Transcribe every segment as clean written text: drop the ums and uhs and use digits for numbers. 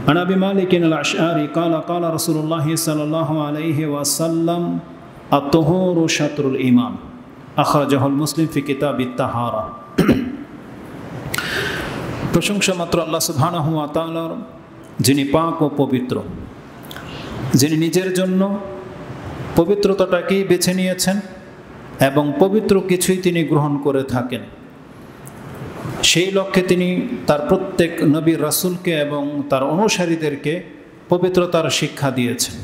عن أبي مالك الأشعري قال قال رسول الله صلى الله عليه وسلم الطهور شطر الإيمان أخرجه المسلم في كتاب الطهارة প্রশংসা মাত্র আল্লাহ সুবহানাহু ওয়া তাআলার, যিনি পাক ও পবিত্র, যিনি নিজের জন্য পবিত্রতাটাকেই বেছে নিয়েছেন এবং পবিত্র কিছুই তিনি গ্রহণ করে থাকেন। সেই লক্ষ্যে তিনি তার প্রত্যেক নবী রাসূলকে এবং তার অনুসারীদেরকে পবিত্রতার শিক্ষা দিয়েছেন।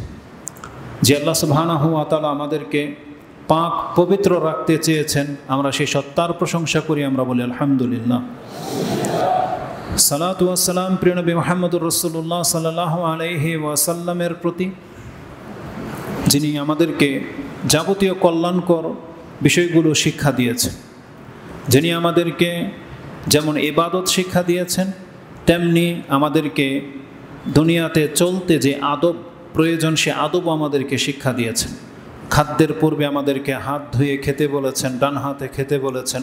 যে আল্লাহ সুবহানাহু ওয়া তাআলা আমাদেরকে পাক পবিত্র রাখতে চেয়েছেন, আমরা সেই সত্তার প্রশংসা করি, আমরা বলি আলহামদুলিল্লাহ। সালাতু ওয়াস সালাম প্রিয় নবী মুহাম্মদুর রাসূলুল্লাহ সাল্লাল্লাহু আলাইহি ওয়াসাল্লামের প্রতি, যিনি আমাদেরকে যাবতীয় কল্যাণকর বিষয়গুলো শিক্ষা দিয়েছেন, যিনি আমাদেরকে যেমন ইবাদত শিক্ষা দিয়েছেন, তেমনি আমাদেরকে দুনিয়াতে চলতে যে আদব প্রয়োজন সে আদবও আমাদেরকে শিক্ষা দিয়েছেন। খাদ্যের পূর্বে আমাদেরকে হাত ধুয়ে খেতে বলেছেন, ডান হাতে খেতে বলেছেন,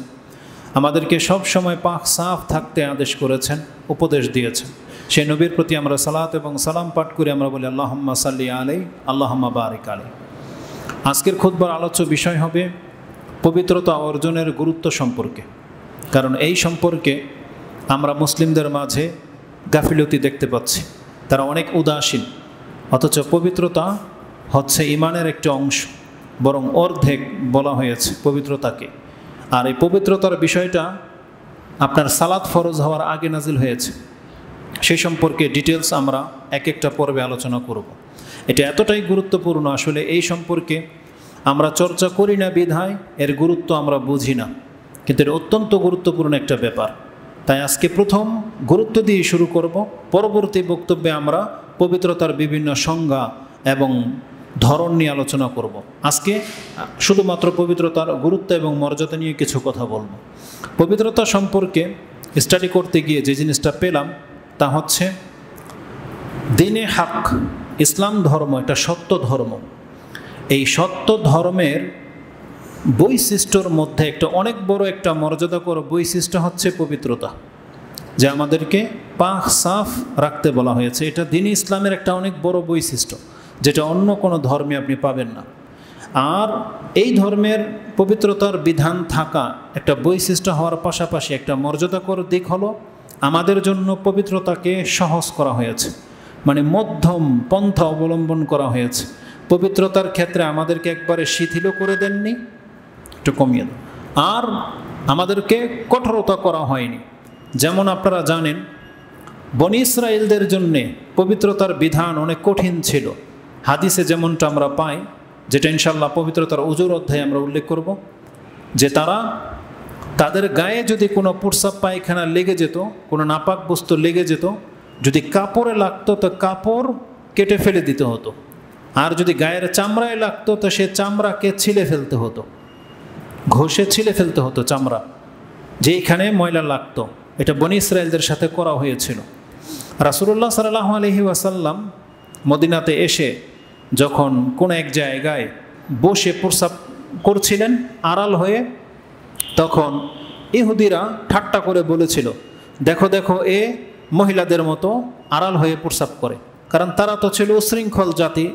আমাদেরকে সব সময় পাক সাফ থাকতে আদেশ করেছেন, উপদেশ দিয়েছেন। সেই নবীর প্রতি আমরা সালাত এবং সালাম পাঠ করে আমরা বলি আল্লাহুম্মা সাল্লি আলাইহি আল্লাহুম্মা বারিক আলাইহি। আজকের খুতবার আলোচ্য বিষয় হবে পবিত্রতা অর্জনের গুরুত্ব সম্পর্কে। কারণ এই সম্পর্কে আমরা মুসলিমদের মাঝে গাফিলতি দেখতে পাচ্ছি, তারা অনেক উদাসীন। অথচ পবিত্রতা হচ্ছে ইমানের একটি অংশ, বরং অর্ধেক বলা হয়েছে পবিত্রতাকে। আর এই পবিত্রতার বিষয়টা আপনার সালাত ফরজ হওয়ার আগে নাজিল হয়েছে, সেই সম্পর্কে ডিটেলস আমরা এক একটা পর্বে আলোচনা করব। এটা এতটাই গুরুত্বপূর্ণ, আসলে এই সম্পর্কে আমরা চর্চা করি না বিধায় এর গুরুত্ব আমরা বুঝি না, কিন্তু এটা অত্যন্ত গুরুত্বপূর্ণ একটা ব্যাপার। তাই আজকে প্রথম গুরুত্ব দিয়ে শুরু করব, পরবর্তী বক্তব্যে আমরা পবিত্রতার বিভিন্ন সংজ্ঞা এবং ধরন নিয়ে আলোচনা করব। আজকে শুধুমাত্র পবিত্রতার গুরুত্ব এবং মর্যাদা নিয়ে কিছু কথা বলবো। পবিত্রতা সম্পর্কে স্টাডি করতে গিয়ে যে জিনিসটা পেলাম তা হচ্ছে দ্বীনে হক, ইসলাম ধর্ম এটা সত্য ধর্ম। এই সত্য ধর্মের বৈশিষ্ট্যর মধ্যে একটা অনেক বড় একটা মর্যাদাকর বৈশিষ্ট্য হচ্ছে পবিত্রতা, যা আমাদেরকে পাক সাফ রাখতে বলা হয়েছে। এটা দ্বীন ইসলামের একটা অনেক বড় বৈশিষ্ট্য, যেটা অন্য কোনো ধর্মে আপনি পাবেন না। আর এই ধর্মের পবিত্রতার বিধান থাকা একটা বৈশিষ্ট্য হওয়ার পাশাপাশি একটা মর্যাদাকর দিক হলো আমাদের জন্য পবিত্রতাকে সহজ করা হয়েছে, মানে মধ্যম পন্থা অবলম্বন করা হয়েছে। পবিত্রতার ক্ষেত্রে আমাদেরকে একবারে শিথিল করে দেননি, একটু কমিয়ে দেন, আর আমাদেরকে কঠোরতা করা হয়নি। যেমন আপনারা জানেন, বনী ইসরাইলদের জন্যে পবিত্রতার বিধান অনেক কঠিন ছিল। হাদিসে যেমনটা আমরা পাই, যেটা ইনশাল্লাহ পবিত্রতার উজুর অধ্যায়ে আমরা উল্লেখ করব, যে তাদের গায়ে যদি কোনো প্রস্রাব পায়খানা লেগে যেত, কোনো নাপাক বস্তু লেগে যেত, যদি কাপড়ে লাগতো তো কাপড় কেটে ফেলে দিতে হতো, আর যদি গায়ের চামড়ায় লাগতো তো সে চামড়াকে ছিলে ফেলতে হতো, ঘষে ছিলে ফেলতে হতো চামড়া, যেইখানে ময়লা লাগতো। এটা বনী ইসরাইলদের সাথে করা হয়েছিল। রাসূলুল্লাহ সাল্লাল্লাহু আলাইহি ওয়াসাল্লাম মদিনাতে এসে যখন কোনো এক জায়গায় বসে প্রস্রাব করছিলেন আড়াল হয়ে, তখন ইহুদিরা ঠাট্টা করে বলেছিল, দেখো দেখো এ মহিলাদের মতো আড়াল হয়ে প্রস্রাব করে। কারণ তারা তো ছিল উশৃঙ্খল জাতি,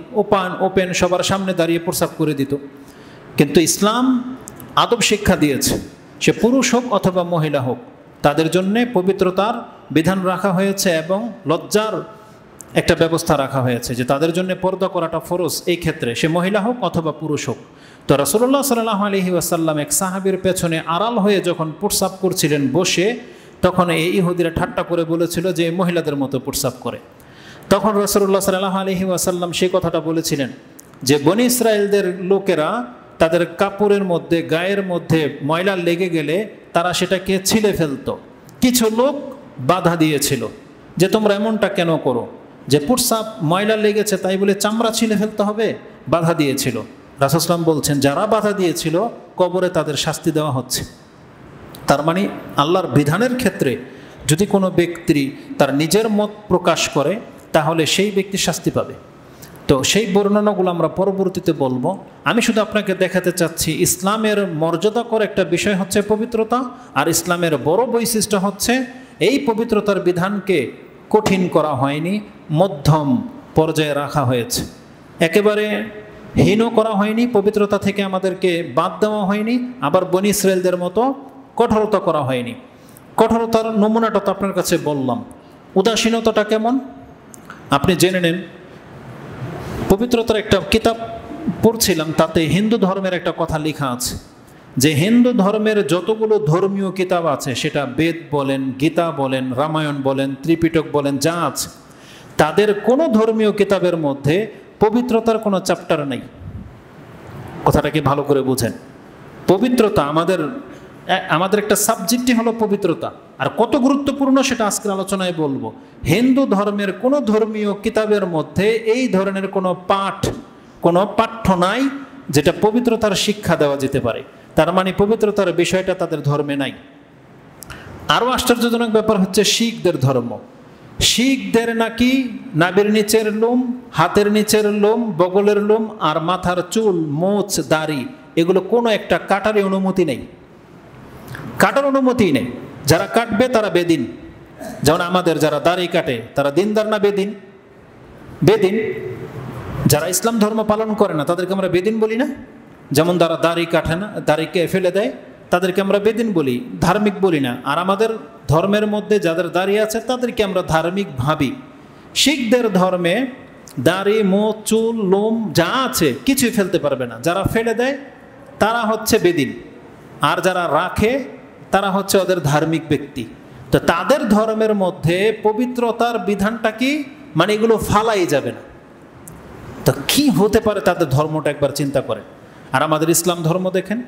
ওপেন সবার সামনে দাঁড়িয়ে প্রস্রাব করে দিত। কিন্তু ইসলাম আদব শিক্ষা দিয়েছে, সে পুরুষ হোক অথবা মহিলা হোক, তাদের জন্যে পবিত্রতার বিধান রাখা হয়েছে এবং লজ্জার একটা ব্যবস্থা রাখা হয়েছে, যে তাদের জন্য পর্দা করাটা ফরজ, এই ক্ষেত্রে সে মহিলা হোক অথবা পুরুষ হোক। তো রাসূলুল্লাহ সাল্লাল্লাহু আলাইহি ওয়াসাল্লাম এক সাহাবীর পেছনে আড়াল হয়ে যখন প্রস্রাব করছিলেন বসে, তখন এই ইহুদিরা ঠাট্টা করে বলেছিল যে মহিলাদের মতো প্রস্রাব করে। তখন রাসূলুল্লাহ সাল্লাল্লাহু আলাইহি ওয়াসাল্লাম সেই কথাটা বলেছিলেন যে বনী ইসরাইলদের লোকেরা তাদের কাপড়ের মধ্যে গায়ের মধ্যে ময়লা লেগে গেলে তারা সেটাকে ছিলে ফেলতো। কিছু লোক বাধা দিয়েছিল যে তোমরা এমনটা কেন করো, যে প্রস্রাব ময়লা লেগেছে তাই বলে চামড়া ছিলে ফেলতে হবে, বাধা দিয়েছিল। রাসূল সাল্লাল্লাহু আলাইহি ওয়াসাল্লাম বলছেন যারা বাধা দিয়েছিল কবরে তাদের শাস্তি দেওয়া হচ্ছে। তার মানে আল্লাহর বিধানের ক্ষেত্রে যদি কোনো ব্যক্তি তার নিজের মত প্রকাশ করে তাহলে সেই ব্যক্তি শাস্তি পাবে। তো সেই বর্ণনাগুলো আমরা পরবর্তীতে বলবো। আমি শুধু আপনাকে দেখাতে চাচ্ছি ইসলামের মর্যাদাকর একটা বিষয় হচ্ছে পবিত্রতা, আর ইসলামের বড় বৈশিষ্ট্য হচ্ছে এই পবিত্রতার বিধানকে কঠিন করা হয়নি, মধ্যম পর্যায়ে রাখা হয়েছে। একেবারে হীন করা হয়নি, পবিত্রতা থেকে আমাদেরকে বাদ দেওয়া হয়নি, আবার বনী ইসরায়েলদের মতো কঠোরতা করা হয়নি। কঠোরতার নমুনাটা তো আপনার কাছে বললাম। উদাসীনতাটা কেমন আপনি জেনে নেন। পবিত্রতার একটা কিতাব পড়ছিলাম, তাতে হিন্দু ধর্মের একটা কথা লেখা আছে যে হিন্দু ধর্মের যতগুলো ধর্মীয় কিতাব আছে, সেটা বেদ বলেন, গীতা বলেন, রামায়ণ বলেন, ত্রিপিটক বলেন, যা আছে, তাদের কোনো ধর্মীয় কিতাবের মধ্যে পবিত্রতার কোনো চ্যাপ্টার নেই। কথাটা কি ভালো করে বুঝেন? পবিত্রতা আমাদের একটা সাবজেক্টই হলো পবিত্রতা, আর কত গুরুত্বপূর্ণ সেটা আজকের আলোচনায় বলবো। হিন্দু ধর্মের কোনো ধর্মীয় কিতাবের মধ্যে এই ধরনের কোনো পাঠ্য নাই যেটা পবিত্রতার শিক্ষা দেওয়া যেতে পারে। তার মানে পবিত্রতার বিষয়টা তাদের ধর্মে নাই। আরও আশ্চর্যজনক ব্যাপার হচ্ছে শিখদের ধর্ম। শিখদের নাকি নাভির নিচের লোম, হাতের নিচের লোম, বগলের লোম আর মাথার চুল, মোচ, দাড়ি, এগুলো কোনো একটা কাটারই অনুমতি নেই। কাটার অনুমতি নেই। যারা কাটবে তারা বেদিন। যেমন আমাদের যারা দাড়ি কাটে তারা দিনদার না বেদিন? বেদিন। যারা ইসলাম ধর্ম পালন করে না তাদেরকে আমরা বেদিন বলি না? যেমন যারা দাড়ি কাটে না, দাড়িকে ফেলে দেয়, তাদেরকে আমরা বেদিন বলি, ধার্মিক বলি না। আর আমাদের ধর্মের মধ্যে যাদের দাড়ি আছে তাদেরকে আমরা ধার্মিক ভাবি। শিখদের ধর্মে দাড়ি, মোচ, চুল, লোম যা আছে কিছুই ফেলতে পারবে না। যারা ফেলে দেয় তারা হচ্ছে বেদিন, আর যারা রাখে তারা হচ্ছে ওদের ধার্মিক ব্যক্তি। তো তাদের ধর্মের মধ্যে পবিত্রতার বিধানটা কি, মানে এগুলো ফালাই যাবে না। তো কি হতে পারে তাদের ধর্মটা একবার চিন্তা করে। আর আমাদের ইসলাম ধর্ম দেখেন,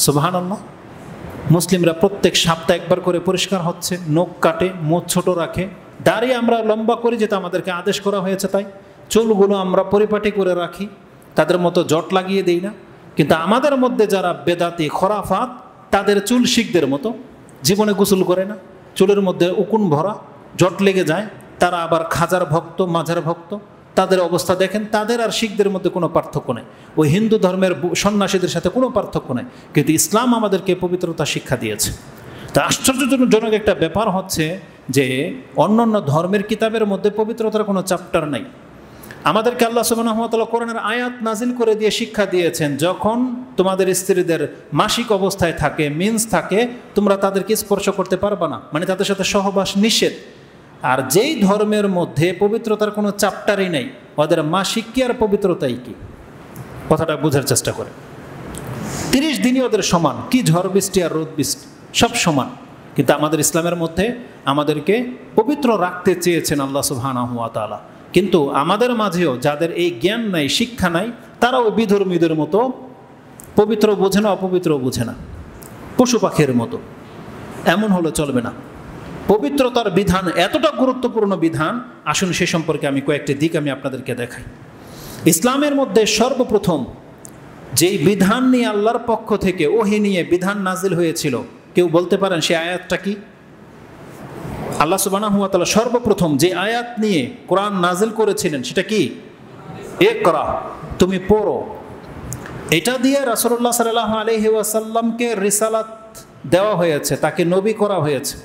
সুবহানাল্লাহ, মুসলিমরা প্রত্যেক সপ্তাহে একবার করে পরিষ্কার হচ্ছে, নখ কাটে, মোচ ছোট রাখে, দাড়ি আমরা লম্বা করি যেটা আমাদেরকে আদেশ করা হয়েছে তাই, চুলগুলো আমরা পরিপাটি করে রাখি, তাদের মতো জট লাগিয়ে দিই না। কিন্তু আমাদের মধ্যে যারা বেদাতি, খরাফাত, তাদের চুল শিখদের মতো, জীবনে গোসল করে না, চুলের মধ্যে উকুন ভরা, জট লেগে যায়। তারা আবার খাজার ভক্ত, মাঝার ভক্ত। তাদের অবস্থা দেখেন, তাদের আর শিখদের মধ্যে কোনো পার্থক্য নেই। ওই হিন্দু ধর্মের সন্ন্যাসীদের সাথে কোনো পার্থক্য নেই। কিন্তু ইসলাম আমাদেরকে পবিত্রতা শিক্ষা দিয়েছে। তা আশ্চর্যজনক একটা ব্যাপার হচ্ছে যে অন্যান্য ধর্মের কিতাবের মধ্যে পবিত্রতার কোনো চ্যাপ্টার নাই। আমাদেরকে আল্লাহ সুবহানাহু ওয়া তাআলা কোরআনের আয়াত নাজিল করে দিয়ে শিক্ষা দিয়েছেন, যখন তোমাদের স্ত্রীদের মাসিক অবস্থায় থাকে, মিন্স থাকে, তোমরা তাদেরকে স্পর্শ করতে পারবে না, মানে তাদের সাথে সহবাস নিষেধ। আর যেই ধর্মের মধ্যে পবিত্রতার কোনো চ্যাপ্টারই নেই, ওদের মাসিক কি আর পবিত্রতাই কি? কথাটা বোঝার চেষ্টা করে। 30 দিনই ওদের সমান, কি ঝড় বৃষ্টি আর রোদ বৃষ্টি সব সমান। কিন্তু আমাদের ইসলামের মধ্যে আমাদেরকে পবিত্র রাখতে চেয়েছেন আল্লাহ সুবহানাহু ওয়া তাআলা। কিন্তু আমাদের মাঝেও যাদের এই জ্ঞান নাই, শিক্ষা নাই, তারাও বিধর্মীদের মতো পবিত্র বোঝে না, অপবিত্র বোঝে না, পশু পাখির মতো। এমন হলে চলবে না। পবিত্রতার বিধান এতটা গুরুত্বপূর্ণ বিধান, আসুন সে সম্পর্কে আমি কয়েকটি দিক আমি আপনাদেরকে দেখাই। ইসলামের মধ্যে সর্বপ্রথম যেই বিধান নিয়ে আল্লাহর পক্ষ থেকে ওহী নিয়ে বিধান নাজিল হয়েছিল, কেউ বলতে পারেন সে আয়াতটা কি? আল্লাহ সুবহানাহু ওয়া তাআলা সর্বপ্রথম যে আয়াত নিয়ে কোরআন নাজিল করেছিলেন সেটা কি? ইকরা, তুমি পড়ো। এটা দিয়ে রাসূলুল্লাহ সাল্লাল্লাহু আলাইহি ওয়াসাল্লামকে রিসালাত দেওয়া হয়েছে, তাকে নবী করা হয়েছে।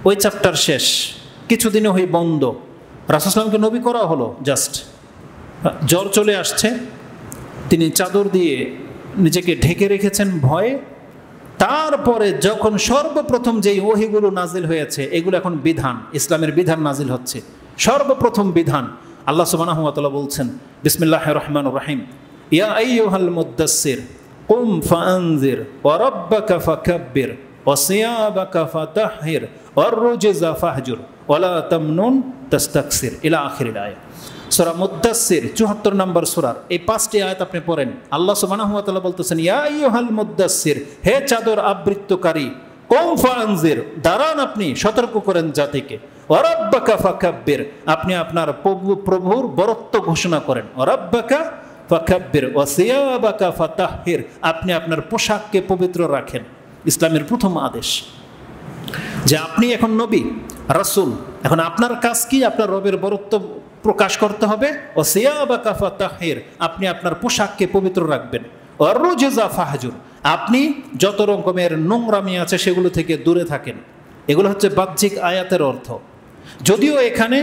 ওই চ্যাপ্টার শেষ, কিছুদিনে হই বন্ধ। রাসূল সাল্লামকে নবী করা হলো, জাস্ট জ্বর চলে আসছে, তিনি চাদর দিয়ে নিজেকে ঢেকে রেখেছেন ভয়ে। তারপরে যখন সর্বপ্রথম যেই ওহীগুলো নাজিল হয়েছে, এগুলো এখন বিধান, ইসলামের বিধান নাজিল হচ্ছে। সর্বপ্রথম বিধান আল্লাহ সুবহানাহু ওয়া তাআলা বলছেন, বিসমিল্লাহির রহমানির রহিম, ইয়া আইয়ুহাল মুদ্দাসসির কুম ফাআনজির ওয়া রাব্বাকা ফাকাব্বির ওয়া সিয়াবাকা ফাতাহহির ওয়ার রুজজা ফাহজুর ওয়া লা তামনুন তাস্তাকসির ইলা আখিরিল আয়াত। সূরা মুদ্দাসসির 74 নম্বর সূরার এই 5টি আয়াত আপনি পড়েন। আল্লাহ সুবহানাহু ওয়া তাআলা বলতেছেন, ইয়া আইয়ুহাল মুদ্দাসসির, হে চাদর আবৃতকারী, কুম ফাআনজির, দাঁড়ান আপনি, সতর্ক করেন জাতিকে। ওয়া রাব্বাকা ফাকাব্বির, আপনি আপনার প্রভুর বরত্ব ঘোষণা করেন। ওয়া রাব্বাকা ফাকাব্বির ওয়া সিয়াবাকা ফাতাহহির, আপনি আপনার পোশাককে পবিত্র রাখেন। ইসলামের প্রথম আদেশ যে আপনি এখন নবী, রাসূল, এখন আপনার কাজ কি? আপনার রবের বরত্ব প্রকাশ করতে হবে। ও সিয়াবাকা ফাতাহহির, আপনি আপনার পোশাককে পবিত্র রাখবেন। ওয়ার রুজজা ফাহজুর, আপনি যত রকমের নোংরামি আছে সেগুলো থেকে দূরে থাকেন। এগুলো হচ্ছে বাহ্যিক আয়াতের অর্থ। যদিও এখানে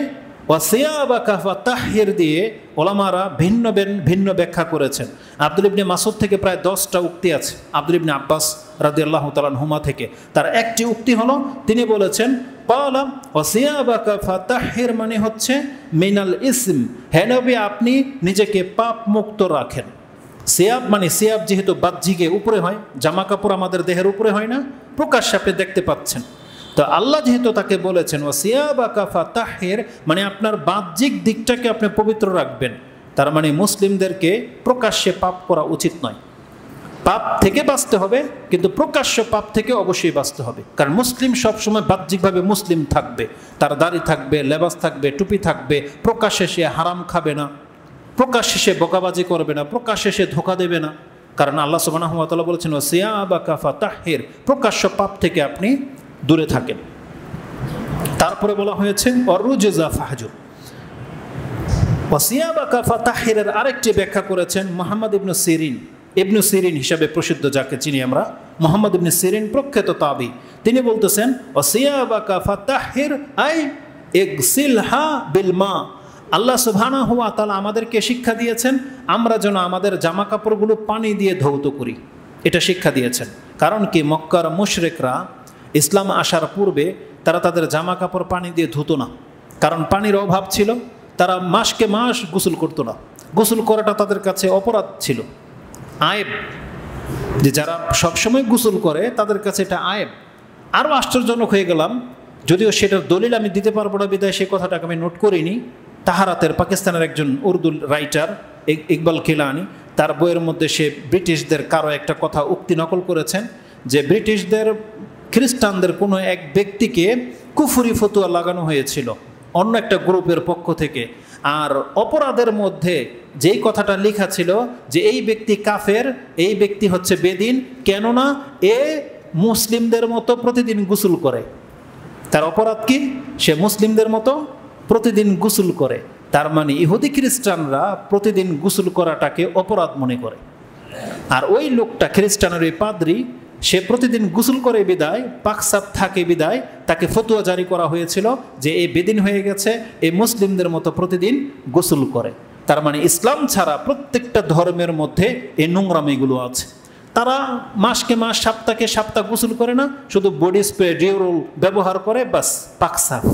ওয়াসিয়াবাকা ফাতাহহির দিয়ে ওলামারা ভিন্ন ভিন্ন ব্যাখ্যা করেছেন। আব্দুল ইবনে মাসউদ থেকে প্রায় 10টা উক্তি আছে, আব্দুল ইবনে আব্বাস রাদিয়াল্লাহু তাআলা আনহুমা থেকে। তার একটি উক্তি হলো, তিনি বলেছেন ক্বালা ওয়াসিয়াবাকা ফাতাহহির মানে হচ্ছে মিনাল ইসম, হে নবী আপনি নিজেকে পাপ মুক্ত রাখেন। সিয়াব মানে সিয়াব যেহেতু বাহ্যিকে উপরে হয়, জামা কাপড় আমাদের দেহের উপরে হয় না, প্রকাশ্যে আপনি দেখতে পাচ্ছেন। তো আল্লাহ যেহেতু তাকে বলেছেন ওয়াসিয়াবাকা ফাতাহহির মানে আপনার বাহ্যিক দিকটাকে আপনি পবিত্র রাখবেন, তার মানে মুসলিমদেরকে প্রকাশ্যে পাপ করা উচিত নয়। পাপ থেকে বাঁচতে হবে, কিন্তু প্রকাশ্য পাপ থেকে অবশ্যই বাঁচতে হবে। কারণ মুসলিম সবসময় বাহ্যিকভাবে মুসলিম থাকবে, তার দাড়ি থাকবে, লেবাস থাকবে, টুপি থাকবে, প্রকাশ্যে সে হারাম খাবে না, প্রকাশ্যে সে বকাবাজি করবে না, প্রকাশ্যে সে ধোঁকা দেবে না। কারণ আল্লাহ সুবহানাহু ওয়া তাআলা বলেছেন ওয়াসিয়াবাকা ফাতাহহির, প্রকাশ্য পাপ থেকে আপনি দূরে থাকেন। তারপরে বলা হয়েছে ওয়ারুজজা ফাহজুর। ওয়াসিয়াবাকা ফাতাহহিরের আরেকটি ব্যাখ্যা করেছেন মুহাম্মদ ইবনে সিরিন হিসাবে প্রসিদ্ধ, যাকে চিনি আমরা, মুহাম্মদ ইবনে সিরিন প্রখ্যাত তাবী। তিনি বলতেছেন ওয়াসিয়াবাকা ফাতাহহির আই ইগসিলহা বিল মা। আল্লাহ সুবহানাহু ওয়া তাআলা আমাদেরকে শিক্ষা দিয়েছেন আমরা যেন আমাদের জামা কাপড়গুলো পানি দিয়ে ধৌত করি, এটা শিক্ষা দিয়েছেন। কারণ কি, মক্কার মুশরিকরা ইসলাম আসার পূর্বে তারা তাদের জামা কাপড় পানি দিয়ে ধুতো না, কারণ পানির অভাব ছিল। তারা মাসকে মাস গোসল করতো না, গোসল করাটা তাদের কাছে অপরাধ ছিল, আয়েব। যে যারা সবসময় গোসল করে তাদের কাছে এটা আয়েব। আরও আশ্চর্যজনক হয়ে গেলাম, যদিও সেটার দলিল আমি দিতে পারবো না বিদায় সেই কথাটাকে আমি নোট করিনি। তাহারাতের পাকিস্তানের একজন উর্দু রাইটার ইকবাল কিলানি, তার বইয়ের মধ্যে সে ব্রিটিশদের কারো একটা কথা উক্তি নকল করেছেন যে ব্রিটিশদের খ্রিস্টানদের কোনো এক ব্যক্তিকে কুফরি ফতুয়া লাগানো হয়েছিল অন্য একটা গ্রুপের পক্ষ থেকে। আর অপরাধের মধ্যে যেই কথাটা লেখা ছিল যে এই ব্যক্তি কাফের, এই ব্যক্তি হচ্ছে বেদিন, কেননা এ মুসলিমদের মতো প্রতিদিন গোসল করে। তার অপরাধ কি? সে মুসলিমদের মতো প্রতিদিন গোসল করে। তার মানে ইহুদি খ্রিস্টানরা প্রতিদিন গোসল করাটাকে অপরাধ মনে করে। আর ওই লোকটা খ্রিস্টানের ওই পাদ্রী, সে প্রতিদিন গোসল করে বিদায়, পাকসাপ থাকে বিদায়, তাকে ফতুয়া জারি করা হয়েছিল যে এই বেদিন হয়ে গেছে, এই মুসলিমদের মতো প্রতিদিন গোসল করে। তার মানে ইসলাম ছাড়া প্রত্যেকটা ধর্মের মধ্যে এই নোংরামিগুলো আছে। তারা মাসকে মাস, সপ্তাহকে সপ্তাহ গোসল করে না, শুধু বডি স্প্রে ডিওরল ব্যবহার করে, বাস পাকসাপ।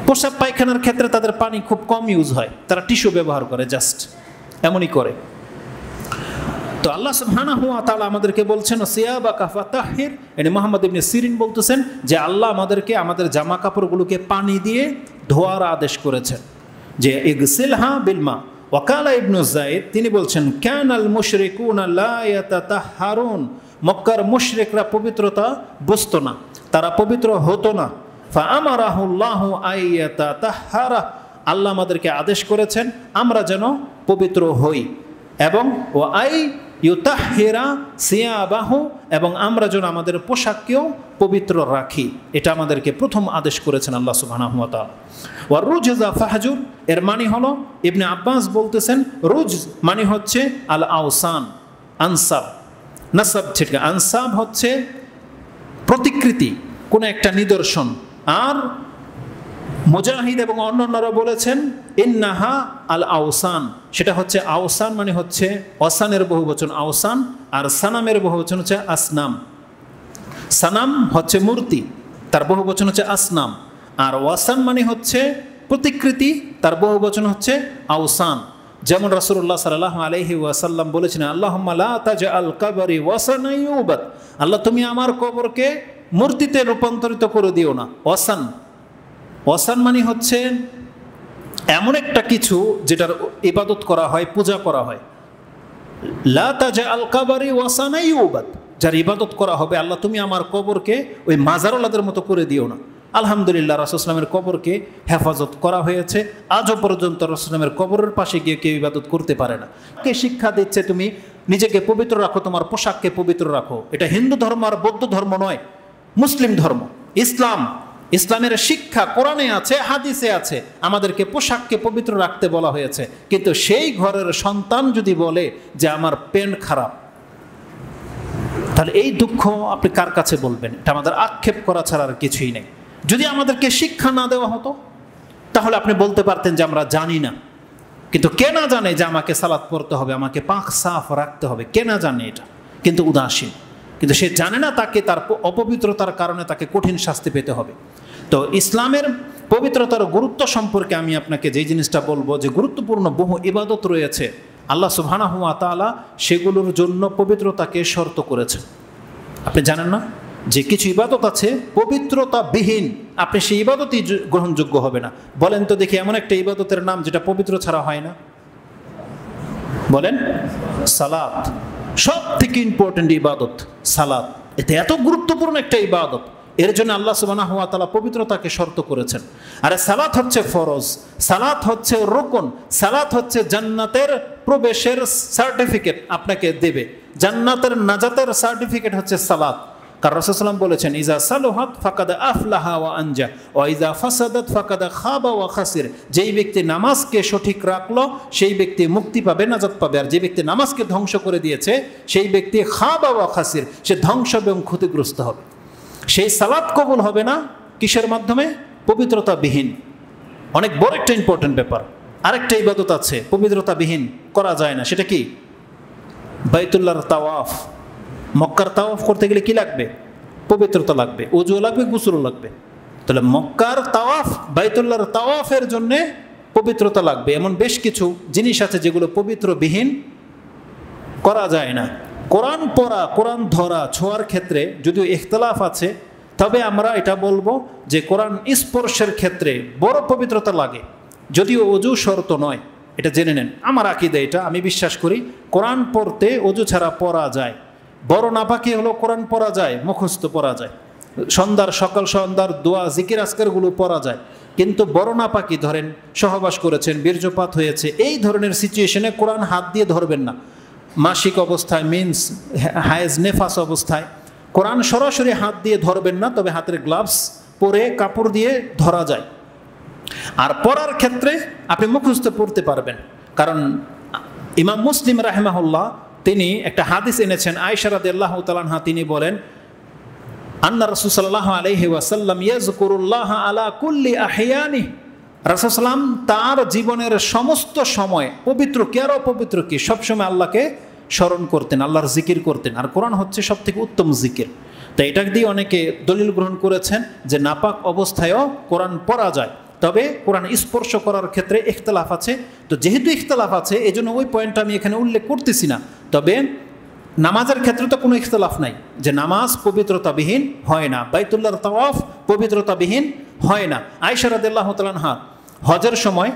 পোশাক পায়খানার ক্ষেত্রে তাদের পানি খুব কম ইউজ হয়, তারা টিস্যু ব্যবহার করে, জাস্ট এমনই করে। তো আল্লাহ সুবহানাহু ওয়া তাআলা আমাদেরকে বলছেন ওয়াসিয়াবাকা ফাতাহহির, মানে মুহাম্মদ ইবনে সিরিন বলতেছেন যে আল্লাহ আমাদেরকে আমাদের জামা কাপড়গুলোকে পানি দিয়ে ধোয়ার আদেশ করেছেন, যে ইগসিলহা বিল মা। ওয়াকালা ইবনু যায়েদ, তিনি বলছেন কানাল মুশরিকুনা লা ইয়াতাতাহহারুন, মক্কার মুশরিকরা পবিত্রতা বুঝতো না, তারা পবিত্র হতো না। ফাআমারাহুল্লাহু আইয়াতাতাহহারা, আল্লাহ আমাদেরকে আদেশ করেছেন আমরা যেন পবিত্র হই, এবং ও আই ইউতাহহিরা সিয়াবাহু, এবং আমরা যেন আমাদের পোশাককেও পবিত্র রাখি। এটা আমাদেরকে প্রথম আদেশ করেছেন আল্লাহ সুবহানাহু ওয়া তাআলা। ওয়ার রুজজা ফাহজুর, এর মানে হলো, ইবনে আব্বাস বলতেছেন রুজ মানে হচ্ছে আল আওসান, আনসাব, নাসাব, ঠিক আনসাব হচ্ছে প্রতিকৃতি, কোনো একটা নিদর্শন। আর মুজাহিদ এবং অন্যান্যরা বলেছেন ইন্নাহা আল আওসান, সেটা হচ্ছে আওসান মানে হচ্ছে ওয়াসানের বহুবচন আওসান, আর সানামের বহুবচন হচ্ছে আসনাম। সানাম হচ্ছে মূর্তি, তার বহুবচন হচ্ছে আসনাম। আর ওয়াসান মানে হচ্ছে প্রতিকৃতি, তার বহুবচন হচ্ছে আওসান। যেমন রাসূলুল্লাহ সাল্লাল্লাহু আলাইহি ওয়াসাল্লাম বলেছেন আল্লাহুম্মা লা তাজআল কবরি ওয়াসানান ইউবাদ, আল্লাহ তুমি আমার কবরকে মূর্তিতে রূপান্তরিত করে দিও না। ওয়াসান, ওয়াসান মানে হচ্ছে এমন একটা কিছু যেটার ইবাদত করা হয়, পূজা করা হয়। লা তাজআল কবরি ওয়াসানান ইউবাদ, যার ইবাদত করা হবে, আল্লাহ তুমি আমার কবরকে ওই মাজারওয়ালাদের মতো করে দিও না। আলহামদুলিল্লাহ রাসূল সাল্লাল্লাহু আলাইহি ওয়াসাল্লামের কবরকে হেফাজত করা হয়েছে, আজও পর্যন্ত রাসূল সাল্লাল্লাহু আলাইহি ওয়াসাল্লামের কবরের পাশে গিয়ে কেউ ইবাদত করতে পারে না। কে শিক্ষা দিচ্ছে তুমি নিজেকে পবিত্র রাখো, তোমার পোশাককে পবিত্র রাখো। এটা হিন্দু ধর্ম আর বৌদ্ধ ধর্ম নয়, মুসলিম ধর্ম, ইসলাম। ইসলামের শিক্ষা কোরআনে আছে, হাদিসে আছে, আমাদেরকে পোশাককে পবিত্র রাখতে বলা হয়েছে। কিন্তু সেই ঘরের সন্তান যদি বলে যে আমার প্যান্ট খারাপ, তাহলে এই দুঃখ আপনি কার কাছে বলবেন? এটা আমাদের আক্ষেপ করা ছাড়া আর কিছুই নেই। যদি আমাদেরকে শিক্ষা না দেওয়া হতো তাহলে আপনি বলতে পারতেন যে আমরা জানি না। কিন্তু কে না জানে যে আমাকে সালাত পড়তে হবে, আমাকে পাক সাফ রাখতে হবে, কে না জানে এটা, কিন্তু উদাসীন। কিন্তু সে জানে না তাকে তার অপবিত্রতার কারণে তাকে কঠিন শাস্তি পেতে হবে। তো ইসলামের পবিত্রতার গুরুত্ব সম্পর্কে আমি আপনাকে যেই জিনিসটা বলবো, যে গুরুত্বপূর্ণ বহু ইবাদত রয়েছে, আল্লাহ সুবহানাহু ওয়া তাআলা সেগুলোর জন্য পবিত্রতাকে শর্ত করেছেন। আপনি জানেন না যে কিছু ইবাদত আছে পবিত্রতাবিহীন, আপনি সেই ইবাদতই গ্রহণযোগ্য হবে না। বলেন তো দেখি এমন একটা ইবাদতের নাম যেটা পবিত্র ছাড়া হয় না? বলেন। সালাত সব থেকে ইম্পর্টেন্ট ইবাদত সালাত। এটা এত গুরুত্বপূর্ণ একটা ইবাদত, এর জন্য আল্লাহ সুবহানাহু ওয়া তাআলা পবিত্রতাকে শর্ত করেছেন। আরে সালাত হচ্ছে ফরজ, সালাত হচ্ছে রুকন, সালাত হচ্ছে জান্নাতের প্রবেশের সার্টিফিকেট আপনাকে দেবে। জান্নাতের নাজাতের সার্টিফিকেট হচ্ছে সালাত। কারণ রাসূল সাল্লাল্লাহু আলাইহি ওয়াসাল্লাম বলেছেন, ইজা সালুহাত ফাকাদ আফলাহা ওয়া আনজা ওয়া ইজা ফাসাদাত ফাকাদ খাবা ওয়া খাসির। যেই ব্যক্তি নামাজকে সঠিক রাখলো সেই ব্যক্তি মুক্তি পাবে, নাজাত পাবে। আর যে ব্যক্তি নামাজকে ধ্বংস করে দিয়েছে সেই ব্যক্তি খাবা ওয়া খাসির, সে ধ্বংস এবং ক্ষতিগ্রস্ত হবে। সেই সালাত কবুল হবে না কিসের মাধ্যমে? পবিত্রতাবিহীন। অনেক বড় একটা ইম্পর্টেন্ট ব্যাপার। আরেকটা ইবাদত আছে পবিত্রতাবিহীন করা যায় না, সেটা কি? বাইতুল্লাহর তাওয়াফ। মক্কার তাওয়াফ করতে গেলে কি লাগবে? পবিত্রতা লাগবে, ওযু লাগবে, গোসলও লাগবে। তাহলে মক্কার তাওয়াফ, বাইতুল্লাহর তাওয়াফের জন্যে পবিত্রতা লাগবে। এমন বেশ কিছু জিনিস আছে যেগুলো পবিত্রবিহীন করা যায় না। কোরআন পড়া, কোরআন ধরা, ছোঁয়ার ক্ষেত্রে যদিও ইখতিলাফ আছে, তবে আমরা এটা বলবো যে কোরআন স্পর্শের ক্ষেত্রে বড় পবিত্রতা লাগে, যদিও ওযু শর্ত নয়। এটা জেনে নেন, আমার আকীদা এটা, আমি বিশ্বাস করি কোরআন পড়তে ওযু ছাড়া পড়া যায়। বড় নাপাকি হলো কোরআন পড়া যায়, মুখস্থ পড়া যায়, সন্ধ্যার সকাল সন্ধ্যার দোয়া জিকির আজকারগুলো পড়া যায়। কিন্তু বড় নাপাকি, ধরেন সহবাস করেছেন, বীর্যপাত হয়েছে, এই ধরনের সিচুয়েশনে কোরআন হাত দিয়ে ধরবেন না। মাসিক অবস্থায়, মিন্স হায়েজ নেফাস অবস্থায় কোরআন সরাসরি হাত দিয়ে ধরবেন না, তবে হাতের গ্লাভস পরে কাপড় দিয়ে ধরা যায়। আর পড়ার ক্ষেত্রে আপনি মুখস্থ পড়তে পারবেন, কারণ ইমাম মুসলিম রাহিমাহুল্লাহ তিনি একটা হাদিস এনেছেন, আয়েশা রাদিয়াল্লাহু তাআলা আনহা তিনি বলেন, আন্না রাসূল সাল্লাল্লাহু আলাইহি ওয়াসাল্লাম ইয়াযকুরুল্লাহ আলা কুল্লি আহইয়ানি। রাসূল সাল্লাম তার জীবনের সমস্ত সময়, পবিত্র কি আর অপবিত্র কি, সবসময় আল্লাহকে স্মরণ করতেন, আল্লাহর জিকির করতেন। আর কোরআন হচ্ছে সব থেকে উত্তম জিকির। তাই এটা দিয়ে অনেকে দলিল গ্রহণ করেছেন যে নাপাক অবস্থায়ও কোরআন পড়া যায়, তবে কোরআন স্পর্শ করার ক্ষেত্রে ইখতিলাফ আছে। তো যেহেতু ইখতিলাফ আছে এই জন্য ওই পয়েন্টটা আমি এখানে উল্লেখ করতেছি না। তবে নামাজের ক্ষেত্রে তো কোনো ইখতিলাফ নাই যে নামাজ পবিত্রতাবিহীন হয় না, বাইতুল্লাহর তাওয়াফ পবিত্রতাবিহীন হয় না। আয়েশা রাদিয়াল্লাহু তাআলা আনহা হজের সময়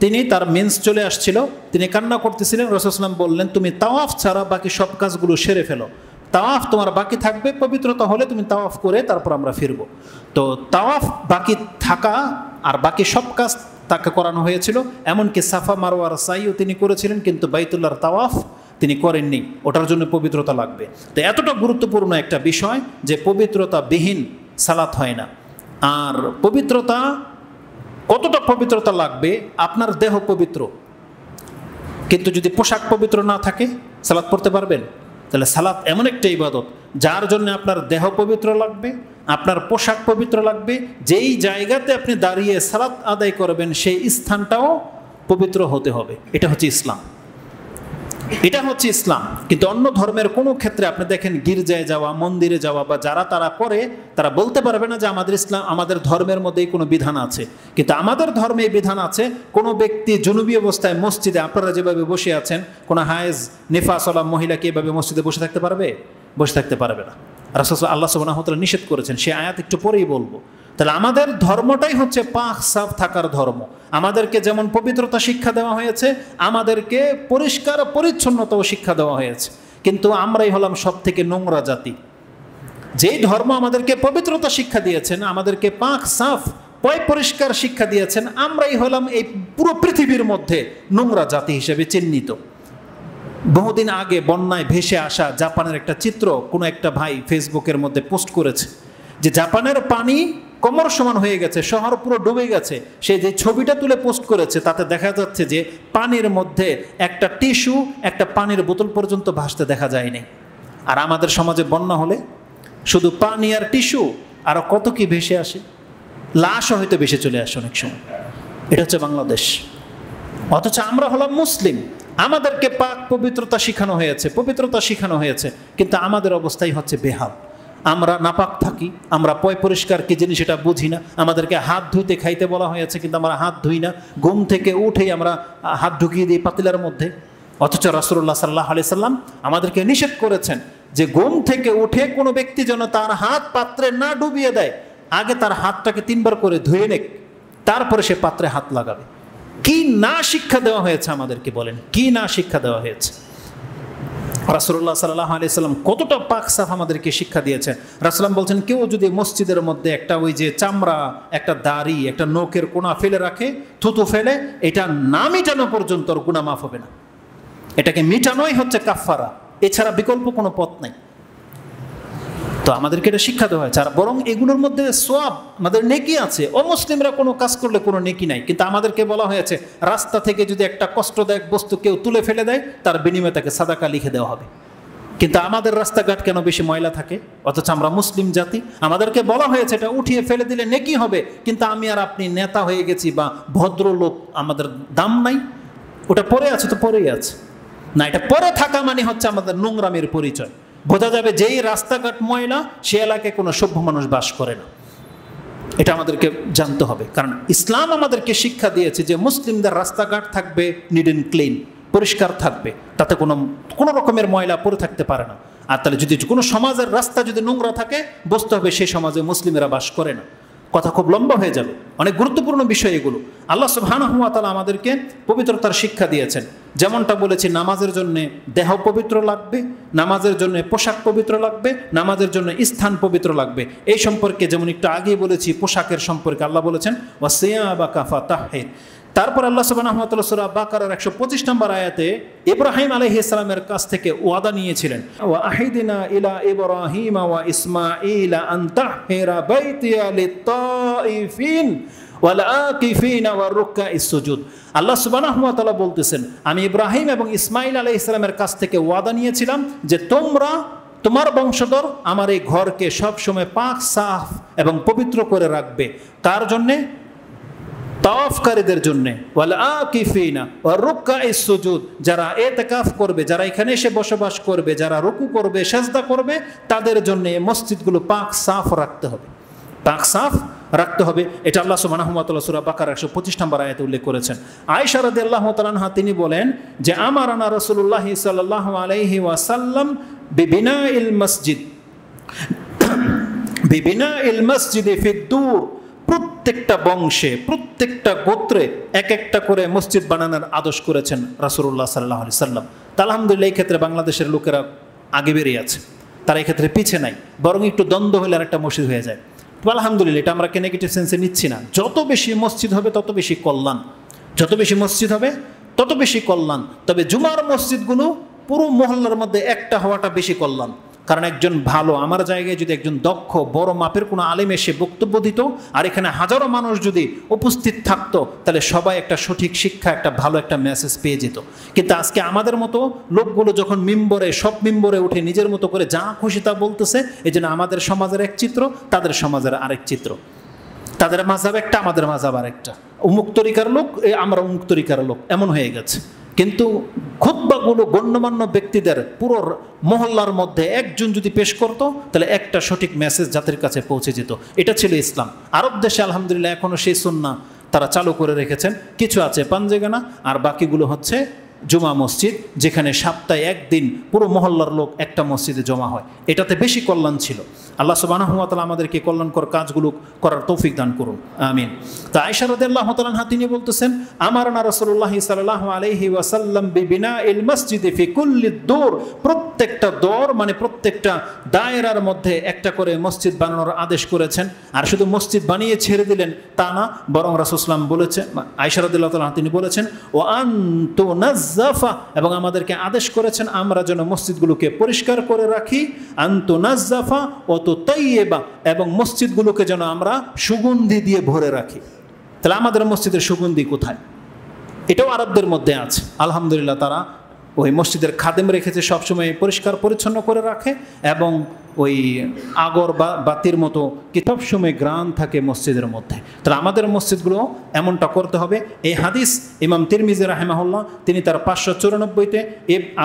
তিনি, তার মেন্স চলে আসছিল, তিনি কান্না করতেছিলেন। রাসূল সাল্লাল্লাহু আলাইহি ওয়াসাল্লাম বললেন, তুমি তাওয়াফ ছাড়া বাকি সব কাজগুলো সেরে ফেলো, তাওয়াফ তোমার বাকি থাকবে, পবিত্রতা হলে তুমি তাওয়াফ করে তারপর আমরা ফিরবো। তো তাওয়াফ বাকি থাকা আর বাকি সব কাজ তাকে করানো হয়েছিল। এমনকি সাফা মারওয়ার সাইও তিনি করেছিলেন, কিন্তু বাইতুল্লাহর তাওয়াফ তিনি করেননি, ওটার জন্য পবিত্রতা লাগবে। তো এতটা গুরুত্বপূর্ণ একটা বিষয় যে পবিত্রতাবিহীন সালাত হয় না। আর পবিত্রতা, কতটা পবিত্রতা লাগবে? আপনার দেহ পবিত্র, কিন্তু যদি পোশাক পবিত্র না থাকে সালাত পড়তে পারবেন? তাহলে সালাত এমন একটা ইবাদত যার জন্য আপনার দেহ পবিত্র লাগবে, আপনার পোশাক পবিত্র লাগবে, যেই জায়গাতে আপনি দাঁড়িয়ে সালাত আদায় করবেন সেই স্থানটাও পবিত্র হতে হবে। এটা হচ্ছে ইসলাম, এটা হচ্ছে ইসলাম। কিন্তু অন্য ধর্মের কোনো ক্ষেত্রে আপনি দেখেন গির্জায় যাওয়া, মন্দিরে যাওয়া বা যারা তারা করে, তারা বলতে পারবে না যে আমাদের ইসলাম, আমাদের ধর্মের মধ্যেই কোনো বিধান আছে। কিন্তু আমাদের ধর্মে এই বিধান আছে, কোনো ব্যক্তি জুনুবি অবস্থায় মসজিদে, আপনারা যেভাবে বসে আছেন, কোনো হায়েজ নিফাসওয়ালা মহিলা কি এভাবে মসজিদে বসে থাকতে পারবে? বসে থাকতে পারবে না। রাসূল আল্লাহ সুবহানাহু ওয়া তাআলা নিষেধ করেছেন, সে আয়াত একটু পরেই বলবো। তাহলে আমাদের ধর্মটাই হচ্ছে পাক সাফ থাকার ধর্ম। আমাদেরকে যেমন পবিত্রতা শিক্ষা দেওয়া হয়েছে, আমাদেরকে পরিষ্কার পরিচ্ছন্নতাও শিক্ষা দেওয়া হয়েছে। কিন্তু আমরাই হলাম সব থেকে নোংরা জাতি। যেই ধর্ম আমাদেরকে পবিত্রতা শিক্ষা দিয়েছেন, আমাদেরকে পাক সাফ পরিষ্কার শিক্ষা দিয়েছেন, আমরাই হলাম এই পুরো পৃথিবীর মধ্যে নোংরা জাতি হিসেবে চিহ্নিত। বহুদিন আগে বন্যায় ভেসে আসা জাপানের একটা চিত্র কোনো একটা ভাই ফেসবুকের মধ্যে পোস্ট করেছে, যে জাপানের পানি কোমর সমান হয়ে গেছে, শহর পুরো ডুবে গেছে। সে যে ছবিটা তুলে পোস্ট করেছে তাতে দেখা যাচ্ছে যে পানির মধ্যে একটা টিস্যু, একটা পানির বোতল পর্যন্ত ভাসতে দেখা যায়নি। আর আমাদের সমাজে বন্যা হলে শুধু পানি আর টিস্যু, আরও কত কি ভেসে আসে। লাশও হয়তো বেশি চলে আসে অনেক সময়। এটা হচ্ছে বাংলাদেশ। অথচ আমরা হলাম মুসলিম, আমাদেরকে পাক পবিত্রতা শেখানো হয়েছে, পবিত্রতা শেখানো হয়েছে, কিন্তু আমাদের অবস্থাই হচ্ছে বেহাল। আমরা নাপাক থাকি, আমরা পয় পরিষ্কার কি জিনিস এটা বুঝি না। আমাদেরকে হাত ধুইতে খাইতে বলা হয়েছে, কিন্তু আমরা হাত ধুই না। ঘুম থেকে উঠেই আমরা হাত ঢুকিয়ে দিই পাতিলার মধ্যে। অথচ রাসূলুল্লাহ সাল্লাল্লাহু আলাইহি সাল্লাম আমাদেরকে নিষেধ করেছেন যে ঘুম থেকে উঠে কোনো ব্যক্তি যেন তার হাত পাত্রে না ডুবিয়ে দেয়, আগে তার হাতটাকে 3 বার করে ধুয়ে নেক, তারপরে সে পাত্রে হাত লাগাবে। কি না শিক্ষা দেওয়া হয়েছে আমাদেরকে, বলেন কি না শিক্ষা দেওয়া হয়েছে। রাসূলুল্লাহ সাল্লাল্লাহু আলাইহি সাল্লাম কতটা পাক সাফ আমাদেরকে শিক্ষা দিয়েছেন। রাসূলুল্লাহ বলছেন, কেউ যদি মসজিদের মধ্যে একটা ওই যে চামড়া, একটা দাড়ি, একটা নখের কোনা ফেলে রাখে, থুতু ফেলে, এটা না মিটানো পর্যন্ত ওর গুনাহ মাফ হবে না। এটাকে মিটানোই হচ্ছে কাফফারা, এছাড়া বিকল্প কোনো পথ নাই। তো আমাদেরকে এটা শিক্ষা দেওয়া হয়েছে। আর বরং এগুলোর মধ্যে সওয়াব, আমাদের নেকি আছে। অমুসলিমরা কোনো কাজ করলে কোনো নেকি নাই, কিন্তু আমাদেরকে বলা হয়েছে রাস্তা থেকে যদি একটা কষ্টদায়ক বস্তু কেউ তুলে ফেলে দেয়, তার বিনিময়ে তাকে সাদাকা লিখে দেওয়া হবে। কিন্তু আমাদের রাস্তাঘাট কেন বেশি ময়লা থাকে, অথচ আমরা মুসলিম জাতি। আমাদেরকে বলা হয়েছে এটা উঠিয়ে ফেলে দিলে নেকি হবে, কিন্তু আমি আর আপনি নেতা হয়ে গেছি বা ভদ্রলোক, আমাদের দাম নাই। ওটা পরে আছে তো পরেই আছে না, এটা পরে থাকা মানে হচ্ছে আমাদের নোংরামের পরিচয়। বোঝা যাবে যেই রাস্তাঘাট ময়লা, সে এলাকায় কোনো সভ্য মানুষ বাস করে না। এটা আমাদেরকে জানতে হবে, কারণ ইসলাম আমাদেরকে শিক্ষা দিয়েছে যে মুসলিমদের রাস্তাঘাট থাকবে নিট অ্যান্ড ক্লিন, পরিষ্কার থাকবে, তাতে কোনো রকমের ময়লা পড়ে থাকতে পারে না। আর তাহলে যদি কোনো সমাজের রাস্তা যদি নোংরা থাকে, বুঝতে হবে সেই সমাজে মুসলিমেরা বাস করে না। কথা খুব লম্বা হয়ে যাবে, অনেক গুরুত্বপূর্ণ বিষয় এগুলো। আল্লাহ সুবহানাহু ওয়া তাআলা আমাদেরকে পবিত্রতার শিক্ষা দিয়েছেন। যেমনটা বলেছি, নামাজের জন্য দেহ পবিত্র লাগবে, নামাজের জন্য পোশাক পবিত্র লাগবে, নামাজের জন্য স্থান পবিত্র লাগবে। এই সম্পর্কে যেমন একটু আগেই বলেছি, পোশাকের সম্পর্কে আল্লাহ বলেছেন ওয়া সিয়াবাকা ফাতাহহির। তারপর আল্লাহ সুবহানাহু ওয়া তাআলা সূরা বাকারার 125 নম্বর আয়াতে ইব্রাহিম আলাইহিস সালামের কাছ থেকে ওয়াদা নিয়েছিলেন, ওয়া আহিদিনা ইলা ইব্রাহিম ওয়া ইসমাঈল আন তাহহিরা বাইতিয়া লিত-তাইফিন ওয়াল আকিফিন ওয়ার রুকআইস সুজুদ। আল্লাহ সুবহানাহু ওয়া তাআলা বলতেছেন, আমি ইব্রাহিম এবং ইসমাঈল আলাইহিস সালামের কাছ থেকে ওয়াদা নিয়েছিলাম যে তোমরা, তোমার বংশধর আমার এই ঘরকে সব সময় পাক সাফ এবং পবিত্র করে রাখবে। তার জন্য, তাওয়াফকারীদের জন্য, ওয়াল আকিফিনা ওয়ার রুকআইস সুজুদ, যারা ইতিকাফ করবে, যারা এখানে এসে বসবাস করবে, যারা রুকু করবে, সিজদা করবে, তাদের জন্য এই মসজিদগুলো পাক সাফ রাখতে হবে, পাক সাফ রাখতে হবে। এটা আল্লাহ সুবহানাহু ওয়া তাআলা সূরা বাকারা 125 নম্বর আয়াতে উল্লেখ করেছেন। আয়েশা রাদিয়াল্লাহু তাআলা আনহা তিনি বলেন যে আমারানা রাসূলুল্লাহ সাল্লাল্লাহু আলাইহি ওয়াসাল্লাম বিবিনাইল মসজিদ, বিবিনাইল মসজিদে ফিদ-দূর, প্রত্যেকটা বংশে, প্রত্যেকটা গোত্রে এক একটা করে মসজিদ বানানোর আদেশ করেছেন রাসূলুল্লাহ সাল্লাল্লাহু আলাইহি সাল্লাম। তা আলহামদুলিল্লাহ এই ক্ষেত্রে বাংলাদেশের লোকেরা আগে বেরিয়ে আছে, তারা এই ক্ষেত্রে পিছিয়ে নাই, বরং একটু দ্বন্দ্ব হলে আর একটা মসজিদ হয়ে যায়। তো আলহামদুলিল্লাহ, এটা আমরা নেগেটিভ সেন্সে নিচ্ছি না। যত বেশি মসজিদ হবে তত বেশি কল্যাণ, যত বেশি মসজিদ হবে তত বেশি কল্যাণ। তবে জুমার মসজিদগুলো পুরো মহল্লার মধ্যে একটা হওয়াটা বেশি কল্যাণ। কারণ একজন ভালো, আমার জায়গায় যদি একজন দক্ষ বড় মাপের কোনো আলেম এসে বক্তব্য দিত, আর এখানে হাজারো মানুষ যদি উপস্থিত থাকতো, তাহলে সবাই একটা সঠিক শিক্ষা, একটা ভালো একটা মেসেজ পেয়ে যেত। কিন্তু আজকে আমাদের মতো লোকগুলো যখন মিম্বরে, সব মিম্বরে উঠে নিজের মতো করে যা খুশি তা বলতেছে, এই জন্য আমাদের সমাজের এক চিত্র, তাদের সমাজের আরেক চিত্র। তাদের মাযহাব একটা, আমাদের মাযহাব আরেকটা। অমুক তরিকার লোক, আমরা অমুক তরিকার লোক, এমন হয়ে গেছে। কিন্তু খুতবাগুলো গণ্যমান্য ব্যক্তিদের পুরো মহল্লার মধ্যে একজন যদি পেশ করতো, তাহলে একটা সঠিক মেসেজ জাতির কাছে পৌঁছে যেত। এটা ছিল ইসলাম। আরব দেশে আলহামদুলিল্লাহ এখনও সেই সুন্নাহ তারা চালু করে রেখেছেন। কিছু আছে পাঞ্জেগানা, আর বাকিগুলো হচ্ছে জুমা মসজিদ, যেখানে সপ্তাহে একদিন পুরো মহল্লার লোক একটা মসজিদে জমা হয়। এটাতে বেশি কল্যাণ ছিল। আল্লাহ সুবহানাহু ওয়া তাআলা আমাদেরকে কল্যাণকর কাজগুলো করার তৌফিক দান করুন, আমিন। তা আয়েশা রাদিয়াল্লাহু তাআলা আনহা তিনি বলতেছেন, আমারনা রাসূলুল্লাহ সাল্লাল্লাহু আলাইহি ওয়াসাল্লাম বিবিনাইল মসজিদে ফি কুল্লি দূর, প্রত্যেকটা দর মানে প্রত্যেকটা দায়রার মধ্যে একটা করে মসজিদ বানানোর আদেশ করেছেন। আর শুধু মসজিদ বানিয়ে ছেড়ে দিলেন তা না, বরং রাসূল সাল্লাল্লাহু আলাইহি বলেছেন, আয়েশা রাদিয়াল্লাহু তাআলা তিনি বলেছেন, ওয়া আনতু নাজ্জাফা, এবং আমাদেরকে আদেশ করেছেন আমরা যেন মসজিদগুলোকে পরিষ্কার করে রাখি, আনতু নাজ্জাফা ও তাইয়্যিবা, এবং মসজিদগুলোকে যেন আমরা সুগন্ধি দিয়ে ভরে রাখি। তাহলে আমাদের মসজিদের সুগন্ধি কোথায়? এটাও আরবদের মধ্যে আছে। আলহামদুলিল্লাহ, তারা ওই মসজিদের খাদেম রেখেছে, সবসময় পরিষ্কার পরিচ্ছন্ন করে রাখে, এবং ওই আগর বা বাতির মতো কি সবসময় গ্রান থাকে মসজিদের মধ্যে। তাহলে আমাদের মসজিদগুলো এমনটা করতে হবে। এই হাদিস ইমাম তিরমিজি রাহিমাহুল্লাহ তিনি তার 594-তে,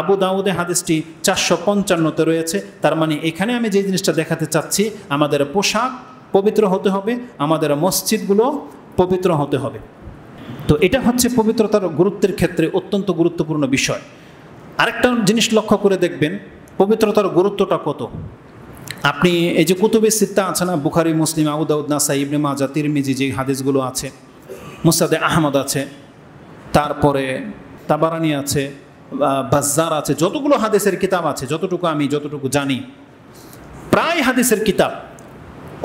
আবু দাউদে হাদিসটি 455-তে রয়েছে। তার মানে এখানে আমি যে জিনিসটা দেখাতে চাচ্ছি, আমাদের পোশাক পবিত্র হতে হবে, আমাদের মসজিদগুলো পবিত্র হতে হবে। তো এটা হচ্ছে পবিত্রতার গুরুত্বের ক্ষেত্রে অত্যন্ত গুরুত্বপূর্ণ বিষয়। আরেকটা জিনিস লক্ষ্য করে দেখবেন পবিত্রতার গুরুত্বটা কত। আপনি এই যে কুতুবে সিত্তা আছে না, বুখারী, মুসলিম, আবু দাউদ, নাসাই, ইবনে মাজাহ, তিরমিজি, যে হাদিসগুলো আছে, মুসনাদে আহমদ আছে, তারপরে তাবারানি আছে, বাজ্জার আছে, যতগুলো হাদিসের কিতাব আছে, যতটুকু জানি, প্রায় হাদিসের কিতাব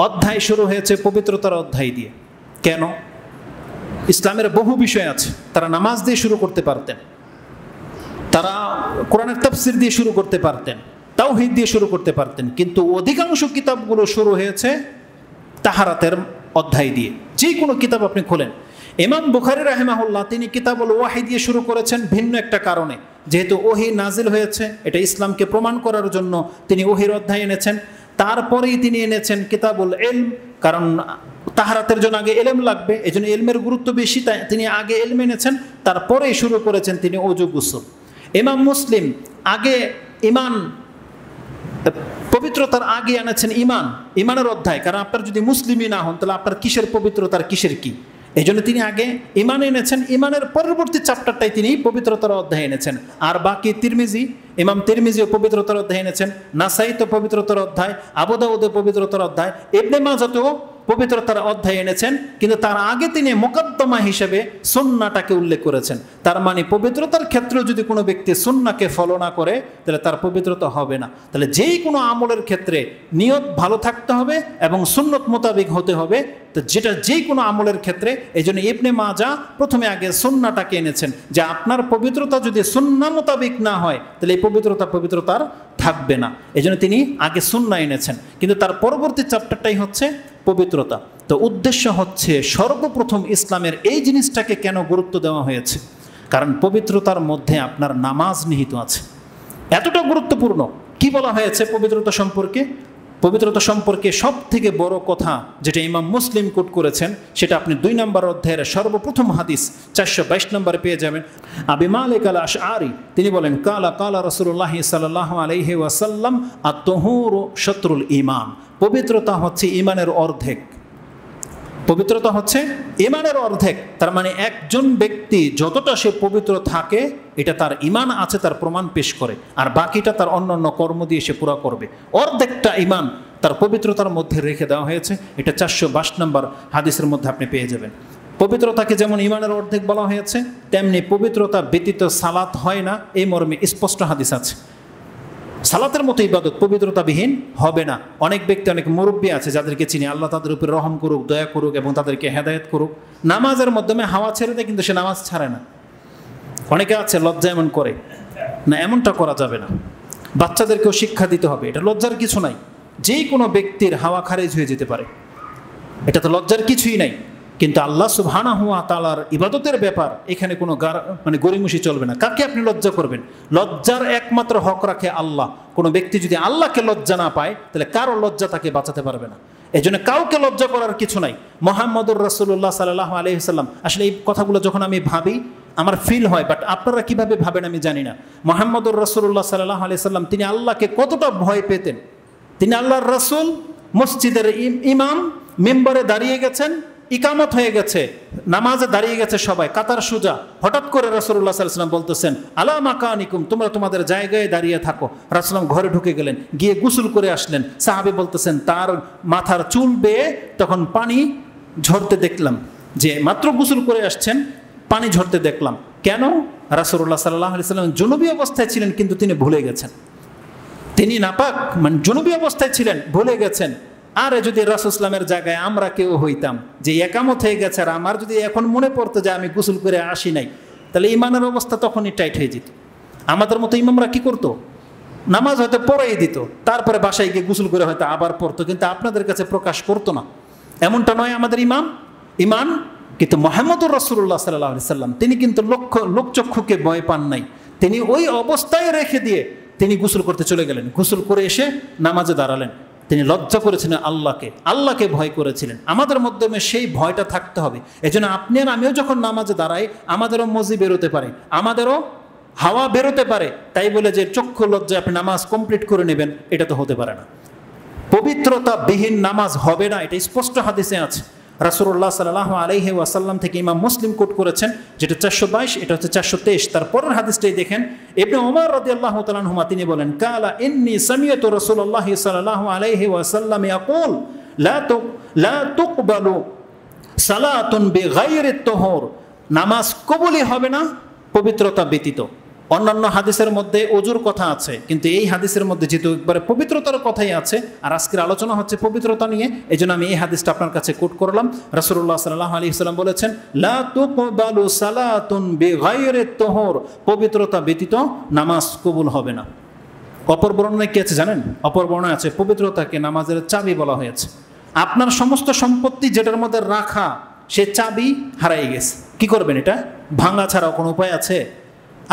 অধ্যায় শুরু হয়েছে পবিত্রতার অধ্যায় দিয়ে। কেন? ইসলামের বহু বিষয় আছে, তারা নামাজ দিয়ে শুরু করতে পারতেন, তারা কোরআনের তাফসীর দিয়ে শুরু করতে পারতেন, তাওহীদ দিয়ে শুরু করতে পারতেন, কিন্তু অধিকাংশ কিতাবগুলো শুরু হয়েছে তাহারাতের অধ্যায় দিয়ে। যে কোনো কিতাব আপনি খোলেন, ইমাম বুখারী রাহিমাহুল্লাহ তিনি কিতাবুল ওয়াহি দিয়ে শুরু করেছেন ভিন্ন একটা কারণে, যেহেতু ওহী নাজিল হয়েছে, এটা ইসলামকে প্রমাণ করার জন্য তিনি ওহীর অধ্যায় এনেছেন। তারপরেই তিনি এনেছেন কিতাবুল ইলম, কারণ তাহারাতের জন্য আগে এলেম লাগবে, এই জন্য এলমের গুরুত্ব বেশি, তাই তিনি আগে এলম এনেছেন, তারপরেই শুরু করেছেন তিনি ওযু গোসল। ইমাম মুসলিম আগে ইমান, পবিত্রতার আগে এনেছেন ইমানের অধ্যায়, কারণ আপনার যদি মুসলিমই না হন তাহলে আপনার কিসের পবিত্রতার কিসের কি, এই জন্য তিনি আগে ইমান এনেছেন, ইমানের পরবর্তী চ্যাপ্টারটাই তিনি পবিত্রতার অধ্যায় এনেছেন। আর বাকি ইমাম তিরমিজিও পবিত্রতার অধ্যায় এনেছেন, নাসাই তো পবিত্রতার অধ্যায়, আবু দাউদ পবিত্রতার অধ্যায়, ইবনে মাজাহ তো পবিত্রতার অধ্যায় এনেছেন, কিন্তু তার আগে তিনি মুকদ্দমা হিসেবে সুন্নাহটাকে উল্লেখ করেছেন। তার মানে পবিত্রতার ক্ষেত্রে যদি কোনো ব্যক্তি সুন্নাহকে ফলো না করে তাহলে তার পবিত্রতা হবে না। তাহলে যেই কোনো আমলের ক্ষেত্রে নিয়ত ভালো থাকতে হবে এবং সুন্নত মোতাবেক হতে হবে, তো যেই কোনো আমলের ক্ষেত্রে। এই জন্য ইবনে মাজাহ প্রথমে আগে সুন্নাহটাকে এনেছেন, যে আপনার পবিত্রতা যদি সুন্নাহ মোতাবেক না হয় তাহলে এই পবিত্রতার থাকবে না, এই জন্য তিনি আগে সুন্নাহ এনেছেন। কিন্তু তার পরবর্তী চ্যাপ্টারটাই হচ্ছে পবিত্রতা। তো উদ্দেশ্য হচ্ছে সর্বপ্রথম ইসলামের এই জিনিসটাকে কেন গুরুত্ব দেওয়া হয়েছে, কারণ পবিত্রতার মধ্যে আপনার নামাজ নিহিত আছে। এতটা গুরুত্বপূর্ণ। কি বলা হয়েছে পবিত্রতা সম্পর্কে? পবিত্রতা সম্পর্কে সব থেকে বড় কথা যেটা ইমাম মুসলিম কোট করেছেন, সেটা আপনি 2 নম্বর অধ্যায়ের সর্বপ্রথম হাদিস 422 নম্বরে পেয়ে যাবেন। আবি মালিক আল আশআরি তিনি বলেন, কালা রাসূলুল্লাহ সাল্লাল্লাহু আলাইহি ওয়াসাল্লাম, আত-তুহুরু শাতরুল ঈমান। পবিত্রতা হচ্ছে ঈমানের অর্ধেক। পবিত্রতা হচ্ছে ঈমানের অর্ধেক। তার মানে একজন ব্যক্তি যতটা সে পবিত্র থাকে, এটা তার ঈমান আছে তার প্রমাণ পেশ করে, আর বাকিটা তার অন্যান্য কর্ম দিয়ে সে পুরা করবে। অর্ধেকটা ঈমান তার পবিত্রতার মধ্যে রেখে দেওয়া হয়েছে। এটা 422 নম্বর হাদিসের মধ্যে আপনি পেয়ে যাবেন। পবিত্রতাকে যেমন ঈমানের অর্ধেক বলা হয়েছে, তেমনি পবিত্রতা ব্যতীত সালাত হয় না, এই মর্মে স্পষ্ট হাদিস আছে। সালাতের মতো ইবাদত পবিত্রতাবিহীন হবে না। অনেক ব্যক্তি, অনেক মুরব্বী আছে যাদেরকে চিনি, আল্লাহ তাদের উপর রহম করুক, দয়া করুক এবং তাদেরকে হেদায়েত করুক, নামাজের মাধ্যমে হাওয়া ছেড়ে দেয়, কিন্তু সে নামাজ ছাড়ে না। অনেকে আছে লজ্জা এমন করে না, এমনটা করা যাবে না। বাচ্চাদেরকেও শিক্ষা দিতে হবে, এটা লজ্জার কিছু নাই। যে কোনো ব্যক্তির হাওয়া খারিজ হয়ে যেতে পারে, এটা তো লজ্জার কিছুই নাই। কিন্তু আল্লাহ সুবহানাহু ওয়া তাআলার ইবাদতের ব্যাপার, এখানে কোনো গরিমসি চলবে না। কাকে আপনি লজ্জা করবেন? লজ্জার একমাত্র হক রাখে আল্লাহ। কোনো ব্যক্তি যদি আল্লাহকে লজ্জা না পায় তাহলে কারো লজ্জা তাকে বাঁচাতে পারবে না। এই জন্য কাউকে লজ্জা করার কিছু নাই। মুহাম্মদুর রাসূলুল্লাহ সাল্লাল্লাহু আলাইহি ওয়াসাল্লাম, আসলে এই কথাগুলো যখন আমি ভাবি আমার ফিল হয়, বাট আপনারা কিভাবে ভাবেন আমি জানি না। মুহাম্মদুর রাসূলুল্লাহ সাল্লাল্লাহু আলাইহি ওয়াসাল্লাম তিনি আল্লাহকে কতটা ভয় পেতেন। তিনি আল্লাহর রাসূল, মসজিদের ইমাম, মিম্বরে দাঁড়িয়ে গেছেন, ইকামত হয়ে গেছে, নামাজে দাঁড়িয়ে গেছে সবাই, কাতার সোজা। হঠাৎ করে রাসূলুল্লাহ সাল্লাল্লাহু আলাইহি ওয়াসাল্লাম বলতেছেন, আলা মাকানিকুম, তোমরা তোমাদের জায়গায় দাঁড়িয়ে থাকো। রাসূলুল্লাহ ঘরে ঢুকে গেলেন, গিয়ে গোসল করে আসলেন। সাহাবী বলতেছেন, তার মাথার চুল বেয়ে তখন পানি ঝরতে দেখলাম, যে মাত্র গোসল করে আসছেন, পানি ঝরতে দেখলাম। কেন? রাসূলুল্লাহ সাল্লাল্লাহু আলাইহি ওয়াসাল্লাম জুনুবী অবস্থায় ছিলেন, কিন্তু তিনি ভুলে গেছেন। তিনি নাপাক, মানে জুনুবী অবস্থায় ছিলেন, ভুলে গেছেন। আর যদি রাসূল ইসলামের জায়গায় আমরা কেউ হইতাম, যে একামত হয়ে গেছে, আর আমার যদি এখন মনে পড়তো যে আমি গোসল করে আসি নাই, তাহলে ইমানের অবস্থা তখনই টাইট হয়ে যেত। আমাদের মতো ইমামরা কি করতো? নামাজ হয়তো পড়াই দিত, তারপরে বাসায় গিয়ে গোসল করে হয়তো আবার পড়তো, কিন্তু আপনাদের কাছে প্রকাশ করতো না। এমনটা নয় আমাদের ইমান। কিন্তু মুহাম্মদুর রাসূলুল্লাহ সাল্লাল্লাহু আলাইহি ওয়াসাল্লাম তিনি কিন্তু লোকচক্ষুকে ভয় পান নাই। তিনি ওই অবস্থায় রেখে দিয়ে তিনি গোসল করতে চলে গেলেন। গোসল করে এসে নামাজে দাঁড়ালেন। তিনি লজ্জা করেছিলেন আল্লাহকে ভয় করেছিলেন। আমাদের মাধ্যমে সেই ভয়টা থাকতে হবে। এজন্য আপনি আর আমিও যখন নামাজে দাঁড়াই, আমাদেরও মজি বেরোতে পারে, আমাদেরও হাওয়া বেরোতে পারে। তাই বলে যে চক্ষু লজ্জায় আপনি নামাজ কমপ্লিট করে নেবেন, এটা তো হতে পারে না। পবিত্রতা বিহীন নামাজ হবে না, এটা স্পষ্ট হাদিসে আছে। রাসূলুল্লাহ সাল্লাল্লাহু আলাইহি ওয়াসাল্লাম থেকে ইমাম মুসলিম কোট করেছেন, যেটা 422, এটা হচ্ছে 423। তারপরের হাদিসটাই দেখেন, ইবনে ওমর রাদিয়াল্লাহু তাআলা আনহুমা তিনি বলেন, কালা ইন্নী সামিআতু রাসূলুল্লাহ সাল্লাল্লাহু আলাইহি ওয়াসাল্লাম ইয়াকুল লা তুকবালু সালাতুন বিগাইরি তুহুর, নামাজ কবুলই হবে না পবিত্রতা ব্যতীত। অন্যান্য হাদিসের মধ্যে ওযুর কথা আছে, কিন্তু এই হাদিসের মধ্যে যেহেতু একবারে পবিত্রতার কথাই আছে, আর আজকের আলোচনা হচ্ছে পবিত্রতা নিয়ে, এই জন্য আমি এই হাদিসটা আপনার কাছে কোট করলাম। রাসূলুল্লাহ সাল্লাল্লাহু আলাইহি ওয়াসাল্লাম বলেছেন, লা তুকবালু সালাতুন বিগাইরি তুহুর, পবিত্রতা ব্যতীত নামাজ কবুল হবে না। অপর বর্ণনায় কি আছে জানেন? অপর বর্ণনায় আছে পবিত্রতাকে নামাজের চাবি বলা হয়েছে। আপনার সমস্ত সম্পত্তি যেটার মধ্যে রাখা, সে চাবি হারিয়ে গেছে, কি করবেন? এটা ভাঙা ছাড়া কোনো উপায় আছে?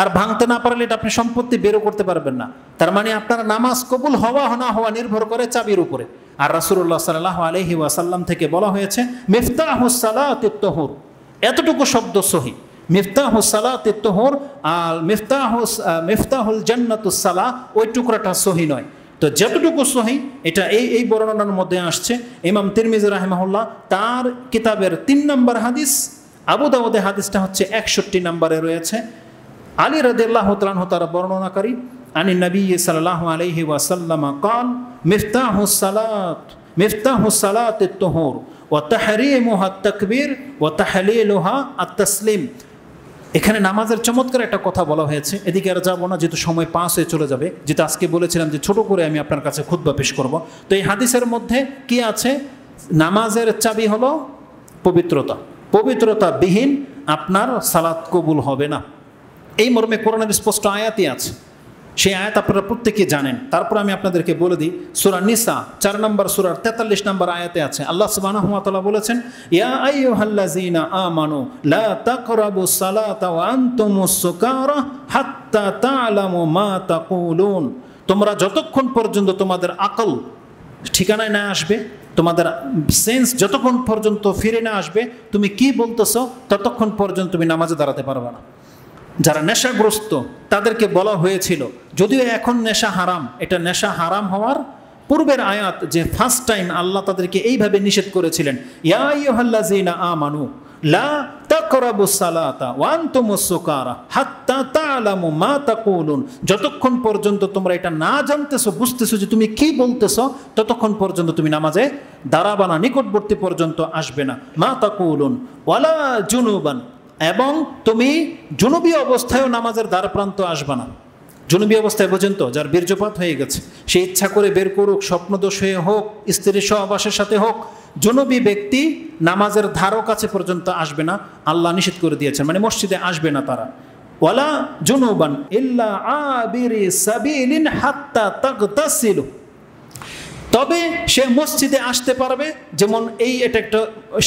আর ভাঙতে না পারলে এটা আপনি সম্পত্তি বেরো করতে পারবেন না। তার মানে আপনার নামাজ কবুল হওয়া না হওয়া নির্ভর করে চাবির উপরে। আর রাসূলুল্লাহ সাল্লাল্লাহু আলাইহি ওয়াসাল্লাম থেকে বলা হয়েছে, মিফতাহুস সালাতিত তুহুর, এতটুকু শব্দ সহি। মিফতাহুস সালাতিত তুহুর আর মিফতাহুল জান্নাতুস সালাহ, ওই টুকরাটা সহি নয়। তো যতটুকু সহি এটা এই বর্ণনার মধ্যে আসছে। ইমাম তিরমিজি রাহিমাহুল্লাহ তার কিতাবের 3 নম্বর হাদিস, আবু দাউদে হাদিসটা হচ্ছে 61 নম্বরে রয়েছে। আলী রাদিয়াল্লাহু তাআলা আনহু তার বর্ণনাকারী, আনি নবী সাল্লাল্লাহু আলাইহি ওয়াসাল্লাম قال মিফতাহুস সালাতিত তুহুর ওয়া তাহরিমুহা আত-তাকবীর ওয়া তাহলিলুহা আত-তাসলিম। এখানে নামাজের চমৎকার একটা কথা বলা হয়েছে, এদিকে আর যাবো না যেহেতু সময় পাস হয়ে চলে যাবে। যেটা আজকে বলেছিলাম যে ছোট করে আমি আপনার কাছে খুতবা পেশ করব। তো এই হাদিসের মধ্যে কি আছে? নামাজের চাবি হলো পবিত্রতা। পবিত্রতা বিহীন আপনার সালাত কবুল হবে না। এই মর্মে কোরআনের স্পষ্ট আয়াতই আছে, সেই আয়াত আপনারা প্রত্যেকে জানেন। তারপর আমি আপনাদেরকে বলে দিই, সূরা নিসা 4 নম্বর সূরার 43 নম্বর আয়াতে আছে, আল্লাহ সুবহানাহু ওয়া তাআলা বলেছেন, ইয়া আইয়ুহাল্লাযীনা আমানু লা তাকরাবুস সালাতা ওয়া আনতুমুস সুকারা হাত্তা তা'লামু মা তাকুলুন। তোমরা যতক্ষণ পর্যন্ত তোমাদের আকল ঠিকানায় না আসবে, তোমাদের সেন্স যতক্ষণ পর্যন্ত ফিরে না আসবে, তুমি কি বলতেছো ততক্ষণ পর্যন্ত তুমি নামাজে দাঁড়াতে পারবে না। যারা নেশাগ্রস্ত তাদেরকে বলা হয়েছিল, যদিও এখন নেশা হারাম, এটা নেশা হারাম হওয়ার পূর্বের আয়াত, যে ফার্স্ট টাইম আল্লাহ তাদেরকে এইভাবে নিষেধ করেছিলেন, ইয়া আইয়ুহাল্লাযীনা আমানু লা তাকরাবুস সালাতা ওয়া আনতুমুস সুকারা হাত্তা তা'লামু মা তাকুলুন। যতক্ষণ পর্যন্ত তোমরা এটা না জানতেছো, বুঝতেছো যে তুমি কি বলতেছো, ততক্ষণ পর্যন্ত তুমি নামাজে দাঁড়াবা না, নিকটবর্তী পর্যন্ত আসবে না। মা তাকুলুন ওয়ালা জুনুবান, এবং তুমি জুনুবী অবস্থায়ও নামাজের দ্বার প্রান্ত আসবে না। জুনুবী অবস্থায় পর্যন্ত যার বীর্যপাত হয়ে গেছে, সে ইচ্ছা করে বের করুক, স্বপ্নদোষ হয়ে হোক, স্ত্রীর সহবাসের সাথে হোক, জুনুবী ব্যক্তি নামাজের ধারও কাছে পর্যন্ত আসবে না, আল্লাহ নিষেধ করে দিয়েছেন, মানে মসজিদে আসবে না তারা। ওয়ালা জুনুবান ইল্লা আবিরি সাবিলিন হাত্তা তাগতাসিলু, তবে সে মসজিদে আসতে পারবে। যেমন এটা একটা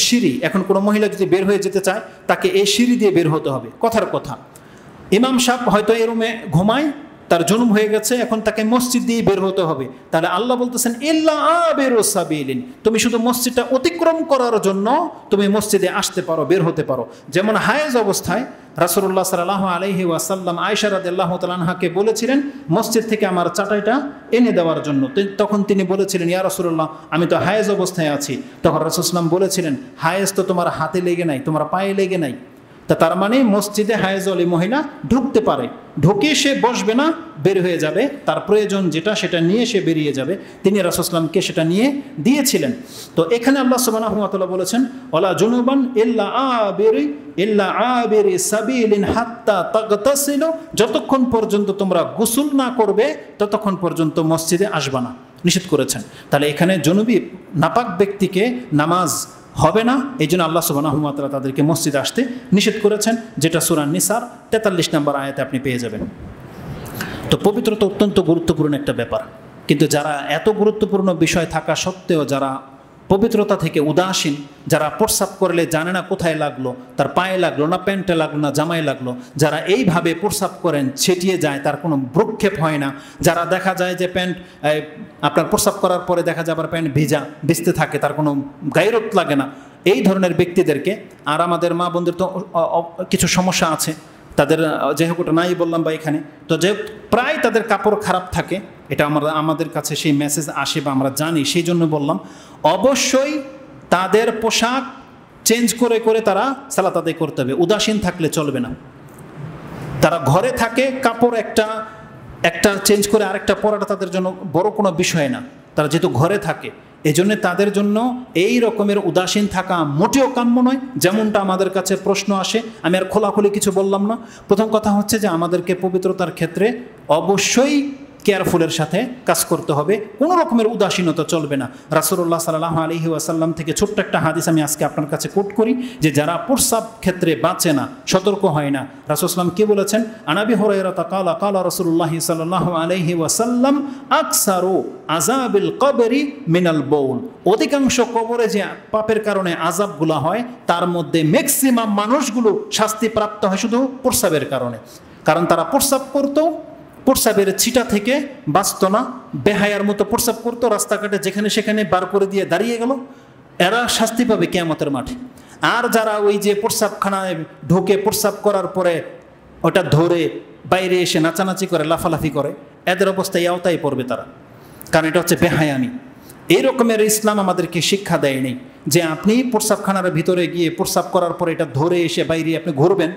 সিঁড়ি, এখন কোনো মহিলা যদি বের হয়ে যেতে চায়, তাকে এই সিঁড়ি দিয়ে বের হতে হবে। কথার কথা, ইমাম সাহেব হয়তো এই রুমে ঘুমায়, তার জন্ম হয়ে গেছে, এখন তাকে মসজিদ দিয়ে বের হতে হবে। তাহলে আল্লাহ বলতেছেন, ইল্লা আবিরু সাবিলিন, তুমি শুধু মসজিদটা অতিক্রম করার জন্য তুমি মসজিদে আসতে পারো, বের হতে পারো। যেমন হায়েজ অবস্থায় রাসূলুল্লাহ সাল্লাল্লাহু আলাইহি ওয়াসাল্লাম আয়েশা রাদিয়াল্লাহু তাআলা আনহাকে বলেছিলেন মসজিদ থেকে আমার চাটাইটা এনে দেওয়ার জন্য। তখন তিনি বলেছিলেন, ইয়া রাসূলুল্লাহ, আমি তো হায়েজ অবস্থায় আছি। তখন রাসূল সাল্লাল্লাহু আলাইহি ওয়াসাল্লাম বলেছিলেন, হায়েজ তো তোমার হাতে লেগে নাই, তোমার পায়ে লেগে নাই। তার মানে মসজিদে হায়েজওয়ালি মহিলা ঢুকতে পারে, ঢুকে সে বসবে না, বের হয়ে যাবে, তার প্রয়োজন যেটা সেটা নিয়ে সে বেরিয়ে যাবে। তিনি রাসূল সাল্লাল্লাহু আলাইহি ওয়াসাল্লামকে সেটা নিয়ে দিয়েছিলেন। তো এখানে আল্লাহ সুবহানাহু ওয়া তাআলা বলেছেন, ওয়ালা জুনুবান ইল্লা আবিরি সাবিলিন হাত্তা তাগতাসিলু, যতক্ষণ পর্যন্ত তোমরা গোসল না করবে ততক্ষণ পর্যন্ত মসজিদে আসবা না, নিষেধ করেছেন। তাহলে এখানে জুনুবী নাপাক ব্যক্তিকে নামাজ হবে না, এই জন্য আল্লাহ সুবহানাহু ওয়া তাআলা তাদেরকে মসজিদে আসতে নিষেধ করেছেন, যেটা সূরা নিসার 43 নম্বর আয়াতে আপনি পেয়ে যাবেন। তো পবিত্রতা অত্যন্ত গুরুত্বপূর্ণ একটা ব্যাপার, কিন্তু যারা এত গুরুত্বপূর্ণ বিষয় থাকা সত্ত্বেও যারা পবিত্রতা থেকে উদাসীন, যারা প্রস্রাব করলে জানে না কোথায় লাগলো, তার পায়ে লাগলো না প্যান্টে লাগলো না জামায় লাগলো, যারা এইভাবে প্রস্রাব করেন ছিটিয়ে যায়, তার কোনো ভ্রুক্ষেপ হয় না, যারা দেখা যায় যে প্যান্ট আপনার প্রস্রাব করার পরে দেখা যায় আবার প্যান্ট ভিজতে থাকে, তার কোনো গায়রত লাগে না, এই ধরনের ব্যক্তিদেরকে, আর আমাদের মা বোনদের তো কিছু সমস্যা আছে, তাদের যেহেতু নাই বললাম বা এখানে তো যে প্রায় তাদের কাপড় খারাপ থাকে, এটা আমাদের কাছে সেই মেসেজ আসে বা আমরা জানি, সেই জন্য বললাম অবশ্যই তাদের পোশাক চেঞ্জ করে করে তারা সালাত আদায় করতে হবে, উদাসীন থাকলে চলবে না। তারা ঘরে থাকে, কাপড় একটা চেঞ্জ করে আরেকটা পরাটা তাদের জন্য বড় কোনো বিষয় না, তারা যেহেতু ঘরে থাকে, এই জন্য তাদের জন্য এই রকমের উদাসীন থাকা মোটেও কাম্য নয়। যেমনটা আমাদের কাছে প্রশ্ন আসে, আমি আর খোলাখুলি কিছু বললাম না। প্রথম কথা হচ্ছে যে আমাদেরকে পবিত্রতার ক্ষেত্রে অবশ্যই কেয়ারফুলের সাথে কাজ করতে হবে, কোনো রকমের উদাসীনতা চলবে না। রাসূলুল্লাহ সাল্লাল্লাহু আলাইহি ওয়াসাল্লাম থেকে ছোট্ট একটা হাদিস আমি আজকে আপনার কাছে কোট করি, যে যারা প্রস্রাব ক্ষেত্রে বাঁচে না, সতর্ক হয় না, রাসূল সাল্লাল্লাহু কি বলেছেন, আনাবি হুরায়রা কালা কালা রাসূলুল্লাহ সাল্লাল্লাহু আলাইহি ওয়াসাল্লাম আকসারু আযাবিল কবরি মিনাল বাউল, অধিকাংশ কবরে যে পাপের কারণে আযাবগুলো হয় তার মধ্যে ম্যাক্সিমাম মানুষগুলো শাস্তি প্রাপ্ত হয় শুধু প্রস্রাবের কারণে। কারণ তারা প্রস্রাব করতো, প্রস্রাবের ছিটা থেকে বাঁচত না, বেহায়ার মতো প্রস্রাব করতো, রাস্তাঘাটে যেখানে সেখানে বার করে দিয়ে দাঁড়িয়ে গেল, এরা শাস্তি পাবে কিয়ামতের মাঠে। আর যারা ওই যে প্রস্রাবখানায় ঢুকে প্রস্রাব করার পরে ওটা ধরে বাইরে এসে নাচানাচি করে, লাফালাফি করে, এদের অবস্থায় আওতায় পড়বে তারা, কারণ এটা হচ্ছে বেহায়ামি। এই রকমের ইসলাম আমাদেরকে শিক্ষা দেয়নি যে আপনি প্রস্রাবখানার ভিতরে গিয়ে প্রস্রাব করার পরে এটা ধরে এসে বাইরে আপনি ঘুরবেন,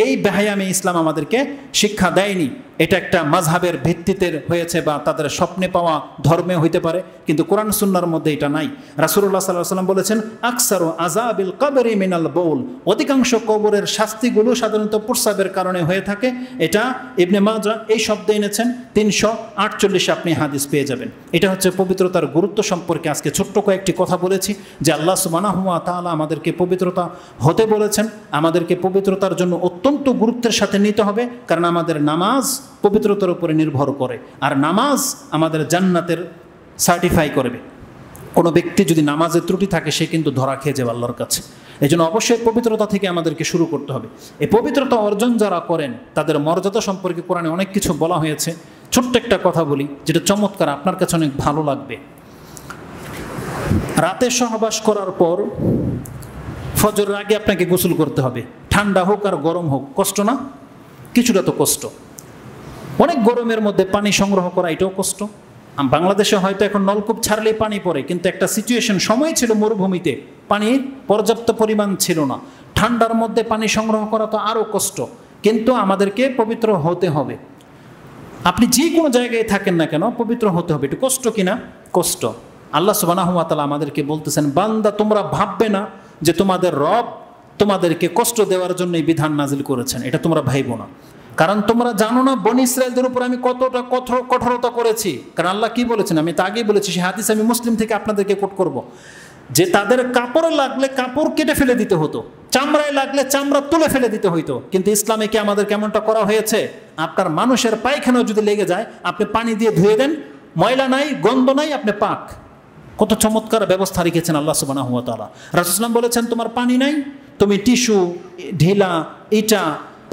এই বেহায়ামি ইসলাম আমাদেরকে শিক্ষা দেয়নি। এটা একটা মাযহাবের ভিত্তিতে হয়েছে বা তাদের স্বপ্নে পাওয়া ধর্মে হইতে পারে, কিন্তু কোরআন সুন্নাহর মধ্যে এটা নাই। রাসূলুল্লাহ সাল্লাল্লাহু আলাইহি ওয়াসাল্লাম বলেছেন আকসারু আযাবিল কবরি মিনাল বাউল, অধিকাংশ কবরের শাস্তিগুলো সাধারণত প্রস্রাবের কারণে হয়ে থাকে। এটা ইবনে মাজাহ এই শব্দ এনেছেন, 348 আপনি হাদিস পেয়ে যাবেন। এটা হচ্ছে পবিত্রতার গুরুত্ব সম্পর্কে আজকে ছোট্ট কয়েকটি কথা বলেছি, যে আল্লাহ সুবহানাহু ওয়া তাআলা আমাদেরকে পবিত্রতা হতে বলেছেন, আমাদেরকে পবিত্রতার জন্য অত্যন্ত গুরুত্বের সাথে নিতে হবে, কারণ আমাদের নামাজ পবিত্রতার উপরে নির্ভর করে, আর নামাজ আমাদের জান্নাতের সার্টিফাই করবে। কোনো ব্যক্তি যদি নামাজের ত্রুটি থাকে সে কিন্তু ধরা খেয়ে যাবে আল্লাহর কাছে। এই জন্য অবশ্যই পবিত্রতা থেকে আমাদেরকে শুরু করতে হবে। এই পবিত্রতা অর্জন যারা করেন তাদের মর্যাদা সম্পর্কে কোরআনে অনেক কিছু বলা হয়েছে। ছোট্ট একটা কথা বলি যেটা চমৎকার, আপনার কাছে অনেক ভালো লাগবে। রাতে সহবাস করার পর ফজরের আগে আপনাকে গোসল করতে হবে, ঠান্ডা হোক আর গরম হোক। কষ্ট না? কিছুটা তো কষ্ট। অনেক গরমের মধ্যে পানি সংগ্রহ করা এটাও কষ্ট। বাংলাদেশে হয়তো এখন নলকূপ ছাড়লেই পানি পড়ে, কিন্তু একটা সিচুয়েশন সময় ছিল মরুভূমিতে পানির পর্যাপ্ত পরিমাণ ছিল না, ঠান্ডার মধ্যে পানি সংগ্রহ করা তো আরও কষ্ট। কিন্তু আমাদেরকে পবিত্র হতে হবে। আপনি যে কোনো জায়গায় থাকেন না কেন পবিত্র হতে হবে। একটু কষ্ট কিনা? কষ্ট। আল্লাহ সুবহানাহু ওয়া তাআলা আমাদেরকে বলতেছেন, বান্দা তোমরা ভাববে না যে তোমাদের রব তোমাদেরকে কষ্ট দেওয়ার জন্য এই বিধান নাজিল করেছেন, এটা তোমরা ভাইবো না। কারণ তোমরা জানো না বনী ইসরায়েলদের উপর আমি কতটা কঠোরতা করেছি। কারণ আল্লাহ কি বলেছেন, আমি তা আগেই বলেছি, সে হাদিস আমি মুসলিম থেকে আপনাদেরকে কোট করব, যে তাদের কাপড়ে লাগলে কাপড় কেটে ফেলে দিতে হতো, চামড়ায় লাগলে চামড়া তুলে ফেলে দিতে হইতো। কিন্তু ইসলামে কি আমাদের কেমনটা করা হয়েছে? আপনার মানুষের পায়খানা যদি লেগে যায় আপনি পানি দিয়ে ধুয়ে দেন, ময়লা নাই, গন্ধ নাই, আপনি পাক। কত চমৎকার ব্যবস্থা রেখেছেন আল্লাহ সুবহানাহু ওয়া তাআলা। রাসূল সাল্লাল্লাহু আলাইহি ওয়াসাল্লাম বলেছেন, তোমার পানি নাই, তুমি টিস্যু, ঢিলা, ইটা,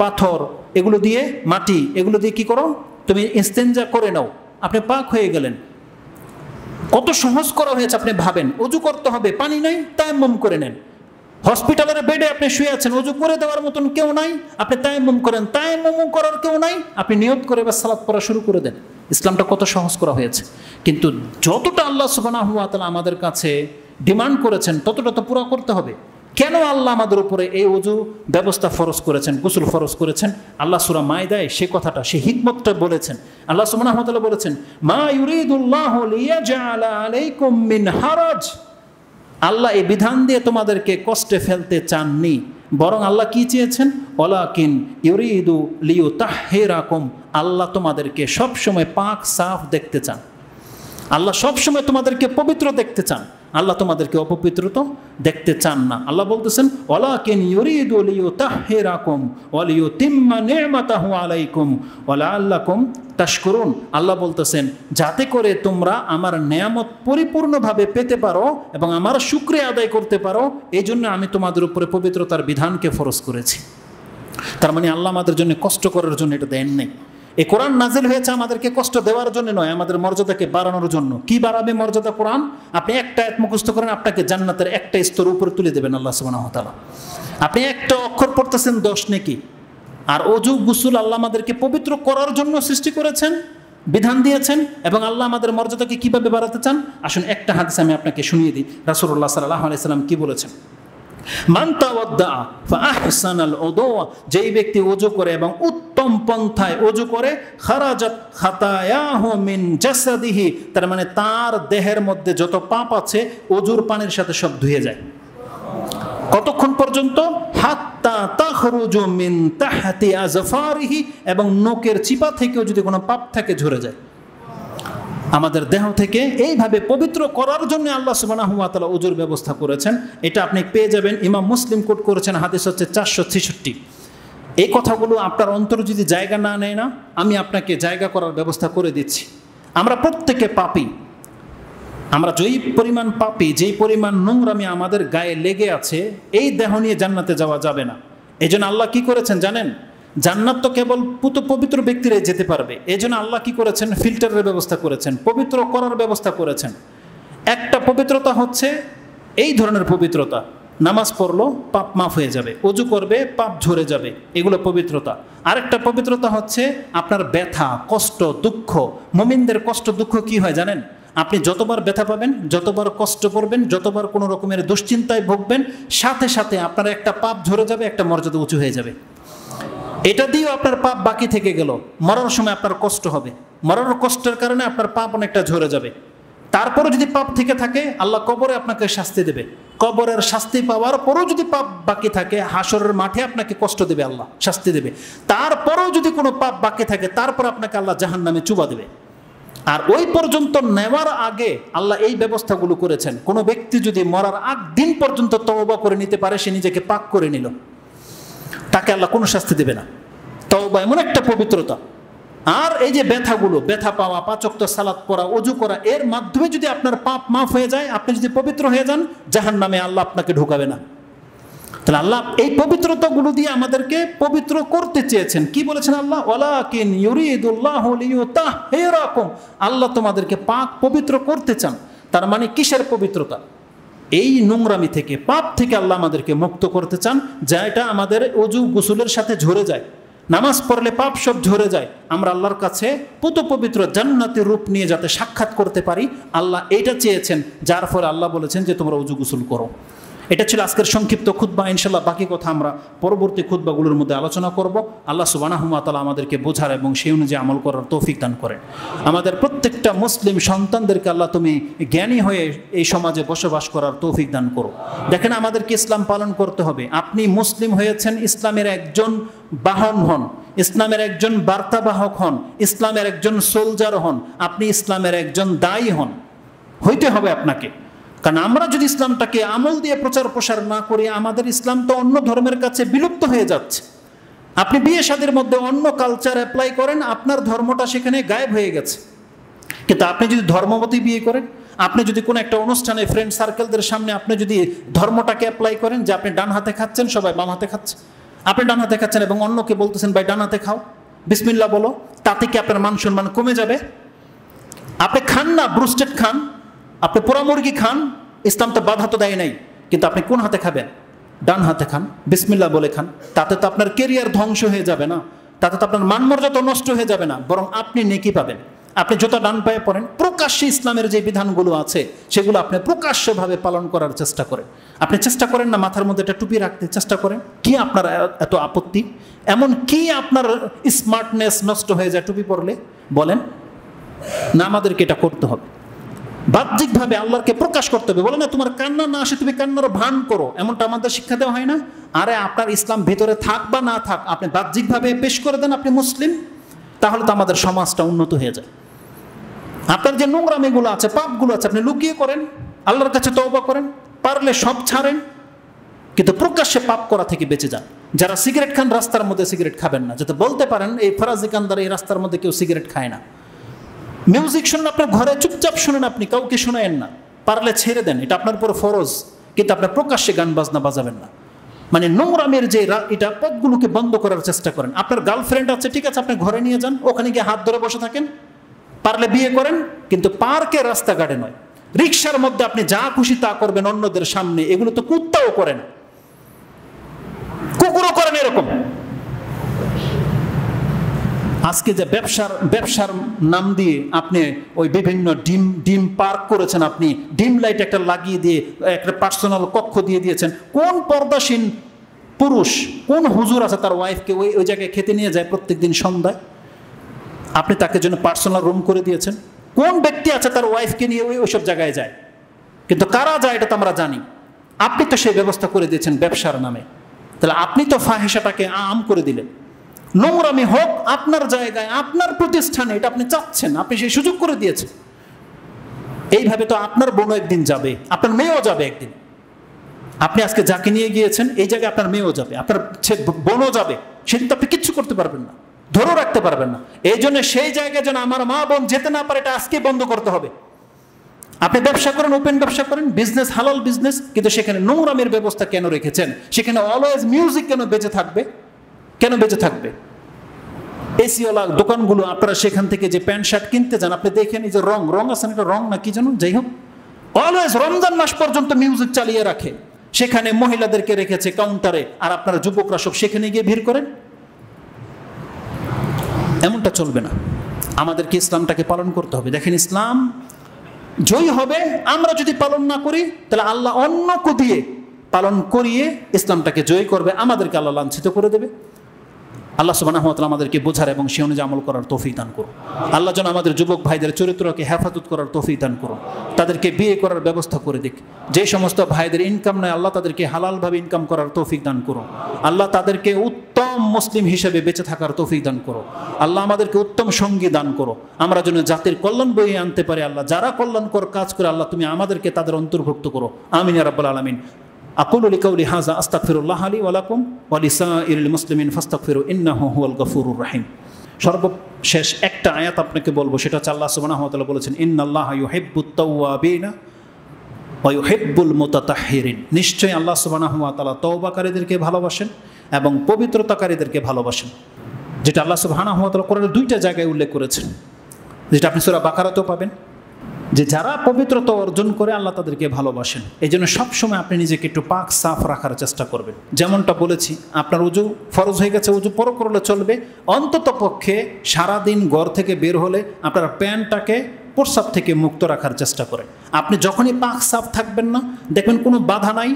পাথর, এগুলো দিয়ে, মাটি, এগুলো দিয়ে কি করো, তুমি ইস্তেঞ্জা করে নাও, আপনি পাক হয়ে গেলেন। কত সহজ করা হয়েছে আপনি ভাবেন। অজু করতে হবে, পানি নাই, তায়াম্মুম করে নেন। হসপিটালের বেডে আপনি শুয়ে আছেন, অজু করে দেওয়ার মতন কেউ নাই, আপনি তায়াম্মুম করেন। তায়াম্মুম করার কেউ নাই, আপনি নিয়ত করে বা সালাত পড়া শুরু করে দেন। ইসলামটা কত সহজ করা হয়েছে। কিন্তু যতটা আল্লাহ সুবহানাহু ওয়া তাআলা আমাদের কাছে ডিমান্ড করেছেন ততটা তো পুরো করতে হবে। কেন আল্লাহ আমাদের উপরে এই ওযু ব্যবস্থা ফরজ করেছেন, গোসল ফরজ করেছেন? আল্লাহ সূরা মায়দায় সে কথাটা, সে হিকমতটা বলেছেন। আল্লাহ সুবহানাহু ওয়া তাআলা বলেছেন, মা ইউরিদুল্লাহু লিয়াজআলা আলাইকুম মিন হারাজ। আল্লাহ এই বিধান দিয়ে তোমাদেরকে কষ্টে ফেলতে চাননি, বরং আল্লাহ কি চেয়েছেন, ওয়ালাকিন ইউরিদু লিইউতাহহিরাকুম। আল্লাহ তোমাদেরকে সবসময় পাক সাফ দেখতে চান, আল্লাহ সবসময় তোমাদেরকে পবিত্র দেখতে চান। আল্লাহ তোমাদেরকে অপবিত্রত দেখতে চান না। আল্লাহ বলতেছেন ওয়ালাকিন ইউরিদু লিইউতাহহিরাকুম ওয়া লিইউতিম্মা নি'মাতাহু আলাইকুম ওয়া লাআল্লাকুম তাশকুরুন। আল্লাহ বলতেছেন যাতে করে তোমরা আমার নেয়ামত পরিপূর্ণভাবে পেতে পারো এবং আমার শুকরিয়া আদায় করতে পারো, এই জন্য আমি তোমাদের উপরে পবিত্রতার বিধানকে ফরজ করেছি। তার মানে আল্লাহ আমাদের জন্য কষ্ট করার জন্য এটা দেন নাই। এই কোরআন নাজিল হয়েছে আমাদেরকে কষ্ট দেওয়ার জন্য নয়, আমাদের মর্যাদাকে বাড়ানোর জন্য। কি বাড়াবে মর্যাদা কোরআন? আপনি একটা আয়াত মুখস্থ করেন, আপনাকে জান্নাতের একটা স্তর উপরে তুলে দেবেন আল্লাহ সুবহানাহু ওয়া তাআলা। আপনি একটা অক্ষর পড়তেছেন 10 নেকি। আর অজু গোসল আল্লাহ আমাদেরকে পবিত্র করার জন্য সৃষ্টি করেছেন, বিধান দিয়েছেন, এবং আল্লাহ আমাদের মর্যাদাকে কিভাবে বাড়াতে চান আসুন একটা হাদিস আমি আপনাকে শুনিয়ে দিই। রাসূলুল্লাহ সাল্লাল্লাহু আলাইহি সাল্লাম কি বলেছেন? মান তাওয়াদ্দা ফাআহসানাল উদুওয়া, যেই ব্যক্তি ওযু করে এবং উত্তম পন্থায় ওযু করে, খারাজাত খাতায়াহু মিন জাসাদিহি, তার মানে তার দেহের মধ্যে যত পাপ আছে ওযুর পানির সাথে সব ধুয়ে যায়। কতক্ষণ পর্যন্ত? হাত্তা তাখরুজু মিন তাহতি আযফারিহি, এবং নখের চিপা থেকেও যদি কোনো পাপ থাকে ঝরে যায়। আমাদের দেহ থেকে এইভাবে পবিত্র করার জন্য আল্লাহ সুবহানাহু ওয়া তাআলা ওযুর ব্যবস্থা করেছেন। এটা আপনি পেয়ে যাবেন, ইমাম মুসলিম কোট করেছেন, হাদিস হচ্ছে 466। এই কথাগুলো আপনার অন্তর যদি জায়গা না নেয় না, আমি আপনাকে জায়গা করার ব্যবস্থা করে দিচ্ছি। আমরা প্রত্যেকে পাপী। আমরা যেই পরিমাণ পাপী, যেই পরিমাণ নোংরামি আমাদের গায়ে লেগে আছে, এই দেহ নিয়ে জান্নাতে যাওয়া যাবে না। এই জন্য আল্লাহ কি করেছেন জানেন? জান্নাত তো কেবল পবিত্র ব্যক্তিরাই যেতে পারবে। এই জন্য আল্লাহ কি করেছেন? ফিল্টারের ব্যবস্থা করেছেন, পবিত্র করার ব্যবস্থা করেছেন। একটা পবিত্রতা হচ্ছে এই ধরনের পবিত্রতা, নামাজ পড়লো পাপ মাফ হয়ে যাবে, ওযু করবে পাপ ঝরে যাবে, এগুলো পবিত্রতা। আরেকটা পবিত্রতা হচ্ছে আপনার ব্যথা, কষ্ট, দুঃখ। মুমিনদের কষ্ট দুঃখ কি হয় জানেন? আপনি যতবার ব্যথা পাবেন, যতবার কষ্ট করবেন, যতবার কোনো রকমের দুশ্চিন্তায় ভুগবেন, সাথে সাথে আপনার একটা পাপ ঝরে যাবে, একটা মর্যাদা উঁচু হয়ে যাবে। এটা দিয়েও আপনার পাপ বাকি থেকে গেল, মরার সময় আপনার কষ্ট হবে, মরার কষ্টের কারণে আপনার পাপ অনেকটা ঝরে যাবে। তারপরে যদি পাপ থেকে থাকে আল্লাহ কবরে আপনাকে শাস্তি দেবে, কবরের শাস্তি পাওয়ার পরেও যদি পাপ বাকি থাকে হাসরের মাঠে আপনাকে কষ্ট দেবে, আল্লাহ শাস্তি দেবে। তারপরেও যদি কোনো পাপ বাকি থাকে তারপর আপনাকে আল্লাহ জাহান্নামে চুবা দেবে। আর ওই পর্যন্ত নেওয়ার আগে আল্লাহ এই ব্যবস্থাগুলো করেছেন। কোনো ব্যক্তি যদি মরার আগ দিন পর্যন্ত তওবা করে নিতে পারে, সে নিজেকে পাক করে নিল, তাকে আল্লাহ কোনো শাস্তি দেবে না। তওবা এমন একটা পবিত্রতা। আর এই যে ব্যথাগুলো, ব্যথা পাওয়া, 5 ওয়াক্ত সালাত পড়া, ওযু করা, এর মাধ্যমে যদি আপনার পাপ মাফ হয়ে যায়, আপনি যদি পবিত্র হয়ে যান, জাহান্নামে আল্লাহ আপনাকে ঢোকাবে না। তাহলে আল্লাহ এই পবিত্রতাগুলো দিয়ে আমাদেরকে পবিত্র করতে চেয়েছেন। কি বলেছেন আল্লাহ? ওয়ালাকিন ইউরিদুল্লাহু লিইউতাহহিরাকুম, আল্লাহ তোমাদেরকে পাক পবিত্র করতে চান। তার মানে কিসের পবিত্রতা? এই নোংরামি থেকে, পাপ থেকে আল্লাহ আমাদেরকে মুক্ত করতে চান, যেটা আমাদের ওযু গোসলের সাথে ঝরে যায়। নামাজ পড়লে পাপ সব ঝরে যায়, আমরা আল্লাহর কাছে পুত পবিত্র জান্নাতের রূপ নিয়ে যাতে সাক্ষাৎ করতে পারি, আল্লাহ এইটা চেয়েছেন। যার ফলে আল্লাহ বলেছেন যে তোমরা ওযু গোসল করো। এটা ছিল আজকের সংক্ষিপ্ত খুতবা। ইনশাআল্লাহ বাকি কথা আমরা পরবর্তী খুতবাগুলোর মধ্যে আলোচনা করব। আল্লাহ সুবহানাহু ওয়া তাআলা আমাদেরকে বোঝার এবং সেই অনুযায়ী আমল করার তৌফিক দান করেন। আমাদের প্রত্যেকটা মুসলিম সন্তানদেরকে আল্লাহ তুমি জ্ঞানী হয়ে এই সমাজে বসবাস করার তৌফিক দান করো। দেখেন, আমাদেরকে ইসলাম পালন করতে হবে। আপনি মুসলিম হয়েছেন, ইসলামের একজন বাহন হন, ইসলামের একজন বার্তাবাহক হন, ইসলামের একজন সোলজার হন, আপনি ইসলামের একজন দায়ী হন, হইতে হবে আপনাকে। কারণ আমরা যদি ইসলামটাকে আমল দিয়ে প্রচার প্রসার না করি, আমাদের ইসলাম তো অন্য ধর্মের কাছে বিলুপ্ত হয়ে যাচ্ছে। আপনি বিয়ে শাদীর মধ্যে অন্য কালচার অ্যাপ্লাই করেন, আপনার ধর্মটা সেখানে গায়েব হয়ে গেছে। কিন্তু আপনি যদি ধর্মমতী বিয়ে করেন, আপনি যদি কোনো একটা অনুষ্ঠানে ফ্রেন্ড সার্কেলদের সামনে আপনি যদি ধর্মটাকে অ্যাপ্লাই করেন, যে আপনি ডান হাতে খাচ্ছেন, সবাই বাম হাতে খাচ্ছে, আপনি ডান হাতে খাচ্ছেন এবং অন্যকে বলতেছেন ভাই ডান হাতে খাও, বিসমিল্লাহ বলো, তাতে কি আপনার মান সম্মান কমে যাবে? আপনি খান না ব্রুস্টেড খান, আপনি পোড়া মুরগি খান, ইসলাম তো বাধা তো দেয় নাই, কিন্তু আপনি কোন হাতে খাবেন? ডান হাতে খান, বিসমিল্লাহ বলে খান। তাতে তো আপনার কেরিয়ার ধ্বংস হয়ে যাবে না, তাতে তো আপনার মানমর্যাদা নষ্ট হয়ে যাবে না, বরং আপনি নেকি পাবেন। আপনি যত ডান পায়ে পড়েন, প্রকাশ্যে ইসলামের যে বিধানগুলো আছে সেগুলো আপনি প্রকাশ্যভাবে পালন করার চেষ্টা করেন। আপনি চেষ্টা করেন না মাথার মধ্যে একটা টুপি রাখতে চেষ্টা করেন? কি আপনার এত আপত্তি? এমন কি আপনার স্মার্টনেস নষ্ট হয়ে যায় টুপি পরলে? বলেন না, আমাদেরকে এটা করতে হবে। বাহ্যিকভাবে আল্লাহকে প্রকাশ করতে হবে। বলে না তোমার কান্না না আসে তুমি কান্নার ভান করো, এমনটা আমাদের শিক্ষা দেওয়া হয় না? আরে আপনার ইসলাম ভেতরে থাক বা না থাক, আপনি বাহ্যিকভাবে পেশ করে দেন আপনি মুসলিম, তাহলে তো আমাদের সমাজটা উন্নত হয়ে যায়। আপনার যে নোংরামিগুলো আছে, পাপগুলো আছে, আপনি লুকিয়ে করেন, আল্লাহর কাছে তওবা করেন, পারলে সব ছাড়েন, কিন্তু প্রকাশ্যে পাপ করা থেকে বেঁচে যান। যারা সিগারেট খান রাস্তার মধ্যে সিগারেট খাবেন না, যাতে বলতে পারেন এই ফরাজি কান্দার এই রাস্তার মধ্যে কেউ সিগারেট খায় না। মিউজিক শুনুন, আপনার ঘরে চুপচাপ শুনেন, আপনি কাউকে শোনায়েন না, পারলে ছেড়ে দেন, এটা আপনার উপর ফরজ, কিন্তু আপনার প্রকাশ্যে গান বাজনা বাজাবেন না। মানে নোংরামের যে এটা পথগুলোকে বন্ধ করার চেষ্টা করেন। আপনার গার্লফ্রেন্ড আছে, ঠিক আছে, আপনি ঘরে নিয়ে যান, ওখানে গিয়ে হাত ধরে বসে থাকেন, পারলে বিয়ে করেন, কিন্তু পার্কে রাস্তাঘাটে নয়। রিক্সার মধ্যে আপনি যা খুশি তা করবেন অন্যদের সামনে, এগুলো তো কুত্তাও করে না, কুকুরও করেন এরকম। আজকে যে ব্যবসার নাম দিয়ে আপনি ওই বিভিন্ন ডিম পার্ক করেছেন, আপনি ডিম লাইট একটা লাগিয়ে দিয়ে একটা পার্সোনাল কক্ষ দিয়ে দিয়েছেন। কোন পর্দাসীন পুরুষ, কোন হুজুর আছে তার ওয়াইফকে ওই জায়গায় খেতে নিয়ে যায় প্রত্যেকদিন সন্ধ্যায়? আপনি তাকে জন্য পার্সোনাল রুম করে দিয়েছেন। কোন ব্যক্তি আছে তার ওয়াইফকে নিয়ে ওইসব জায়গায় যায়? কিন্তু কারা যায় এটা তো আমরা জানি। আপনি তো সেই ব্যবস্থা করে দিয়েছেন ব্যবসার নামে, তাহলে আপনি তো ফাহিশাটাকে আম করে দিলেন। নোংরামি হোক আপনার জায়গায়, আপনার প্রতিষ্ঠানে, এটা আপনি চাচ্ছেন, আপনি সেই সুযোগ করে দিয়েছেন। এইভাবে তো আপনার বোনও একদিন যাবে, আপনার মেয়েও যাবে একদিন। আপনি আজকে যাকে নিয়ে গিয়েছেন এই জায়গায় আপনার মেয়েও যাবে, আপনার বোনও যাবে, সেদিন তো আপনি কিচ্ছু করতে পারবেন না, ধরেও রাখতে পারবেন না। এই জন্য সেই জায়গায় যেন আমার মা বোন যেতে না পারে, এটা আজকে বন্ধ করতে হবে। আপনি ব্যবসা করেন, ওপেন ব্যবসা করেন, বিজনেস হালাল বিজনেস, কিন্তু সেখানে নোংরামের ব্যবস্থা কেন রেখেছেন? সেখানে অলওয়েজ মিউজিক কেন বেঁচে থাকবে? কেন বেঁচে থাকবে? এসিওয়ালা দোকানগুলো, আপনারা সেখান থেকে যে প্যান্ট শার্ট কিনতে যান, আপনি দেখেন এই যে রং আছে, এটা রং না কি জানো, যাই হোক, অলওয়েজ রমজান মাস পর্যন্ত মিউজিক চালিয়ে রাখে। সেখানে মহিলাদেরকে রেখেছে কাউন্টারে, আর আপনারা যুবকরা সব সেখানে গিয়ে ভিড় করেন। এমনটা চলবে না। আমাদেরকে ইসলামটাকে পালন করতে হবে। দেখেন, ইসলাম জয়ী হবে আমরা যদি পালন না করি, তাহলে আল্লাহ অন্যকে দিয়ে পালন করিয়ে ইসলামটাকে জয়ী করবে, আমাদেরকে আল্লাহ লাঞ্ছিত করে দেবে। আল্লাহ সুবহানাহু ওয়া তাআলা আমাদেরকে বোঝার এবং সে অনুযায়ী আমল করার তৌফিক দান করুন। আল্লাহ যেন আমাদের যুবক ভাইদের চরিত্রকে হেফাজত করার তৌফিক দান করুন, তাদেরকে বিয়ে করার ব্যবস্থা করে দিক। যে সমস্ত ভাইদের ইনকাম নাই, আল্লাহ তাদেরকে হালালভাবে ইনকাম করার তৌফিক দান করুন। আল্লাহ তাদেরকে উত্তম মুসলিম হিসেবে বেঁচে থাকার তৌফিক দান করো। আল্লাহ আমাদেরকে উত্তম সঙ্গী দান করো, আমরা যেন জাতির কল্যাণ বয়ে আনতে পারি। আল্লাহ যারা কল্যাণকর কাজ করে, আল্লাহ তুমি আমাদেরকে তাদের অন্তর্ভুক্ত করো। আমিন ইয়া রাব্বাল আলামিন। আকুলু লিকাউলি হাযা আস্তাগফিরুল্লাহ লি ওয়া লাকুম ওয়া লিসাইরিল মুসলিমিন ফাস্তাগফিরু ইন্নাহু হুয়াল গফুরুর রহিম। সর্বশেষ একটা আয়াত আপনাকে বলবো, সেটা হচ্ছে আল্লাহ সুবহানাহু ওয়া তাআলা বলেছেন, ইন্নাল্লাহা ইউহিব্বুত তাওয়াবিনা ওয়া ইউহিব্বুল মুতাতাহহিরিন। নিশ্চয়ই আল্লাহ সুবহানাহু ওয়া তাআলা তওবাকারীদেরকে ভালোবাসেন এবং পবিত্রতাকারীদেরকে ভালোবাসেন। যেটা আল্লাহ সুবহানাহু ওয়া তাআলা কোরআনের দুইটা জায়গায় উল্লেখ করেছেন, যেটা আপনি সূরা বাকারাতেও পাবেন, যে যারা পবিত্রতা অর্জন করে আল্লাহ তাদেরকে ভালোবাসেন। এই জন্য সবসময় আপনি নিজেকে একটু পাক সাফ রাখার চেষ্টা করবেন। যেমনটা বলেছি, আপনার উজু ফরজ হয়ে গেছে, উজু পর করলে চলবে, অন্তত পক্ষে সারাদিন ঘর থেকে বের হলে আপনার প্যান্টটাকে প্রস্রাব থেকে মুক্ত রাখার চেষ্টা করেন। আপনি যখনই পাক সাফ থাকবেন না, দেখবেন কোনো বাধা নাই,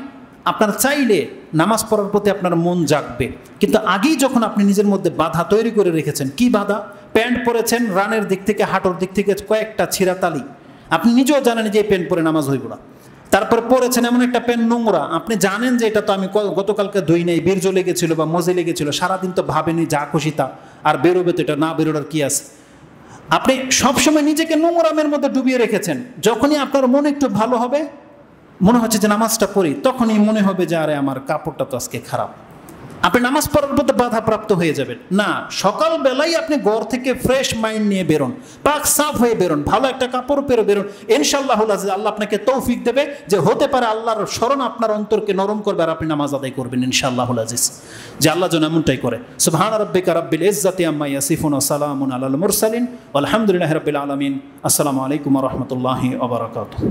আপনার চাইলে নামাজ পড়ার প্রতি আপনার মন জাগবে। কিন্তু আগেই যখন আপনি নিজের মধ্যে বাধা তৈরি করে রেখেছেন, কি বাধা? প্যান্ট পরেছেন, রানের দিক থেকে হাঁটুর দিক থেকে কয়েকটা ছিঁড়াতালি, আপনি নিজেও জানেন যে এই প্যান্ট পরে নামাজ হইব না। তারপর পরেছেন এমন একটা প্যান্ট নোংরা, আপনি জানেন যে এটা তো আমি গতকালকে ধুই নাই, বীর্য লেগেছিল বা মজে লেগেছিল, সারাদিন তো ভাবেনি যা খুশি তা, আর বেরোবে তো, এটা না বেরোনোর কি আছে? আপনি সবসময় নিজেকে নোংরামের মধ্যে ডুবিয়ে রেখেছেন। যখনই আপনার মন একটু ভালো হবে, মনে হচ্ছে যে নামাজটা পড়ি, তখনই মনে হবে যে আরে আমার কাপড়টা তো আজকে খারাপ। আপনি নামাজ পড়ার মধ্যে বাধাপ্রাপ্ত হয়ে যাবেন না। সকালবেলাই আপনি ঘর থেকে ফ্রেশ মাইন্ড নিয়ে বেরোন, পাক সাফ হয়ে বেরোন, ভালো একটা কাপড় পেরে বেরোন। ইনশাআল্লাহ আল্লাহ আপনাকে তৌফিক দেবে, যে হতে পারে আল্লাহর স্মরণ আপনার অন্তরকে নরম করবে আর আপনি নামাজ আদায় করবেন ইনশাআল্লাহ আজিজ। যে আল্লাহ যেন এমনটাই করে। সুবহানা রাব্বিকা রাব্বিল ইজ্জাতি আম্মা ইয়াসিফুন ওয়া সালামুন আলাল মুরসালিন ওয়ালহামদুলিল্লাহি রাব্বিল আলামিন। আসসালামু আলাইকুম ওয়া রাহমাতুল্লাহি ওয়া বারাকাতুহু।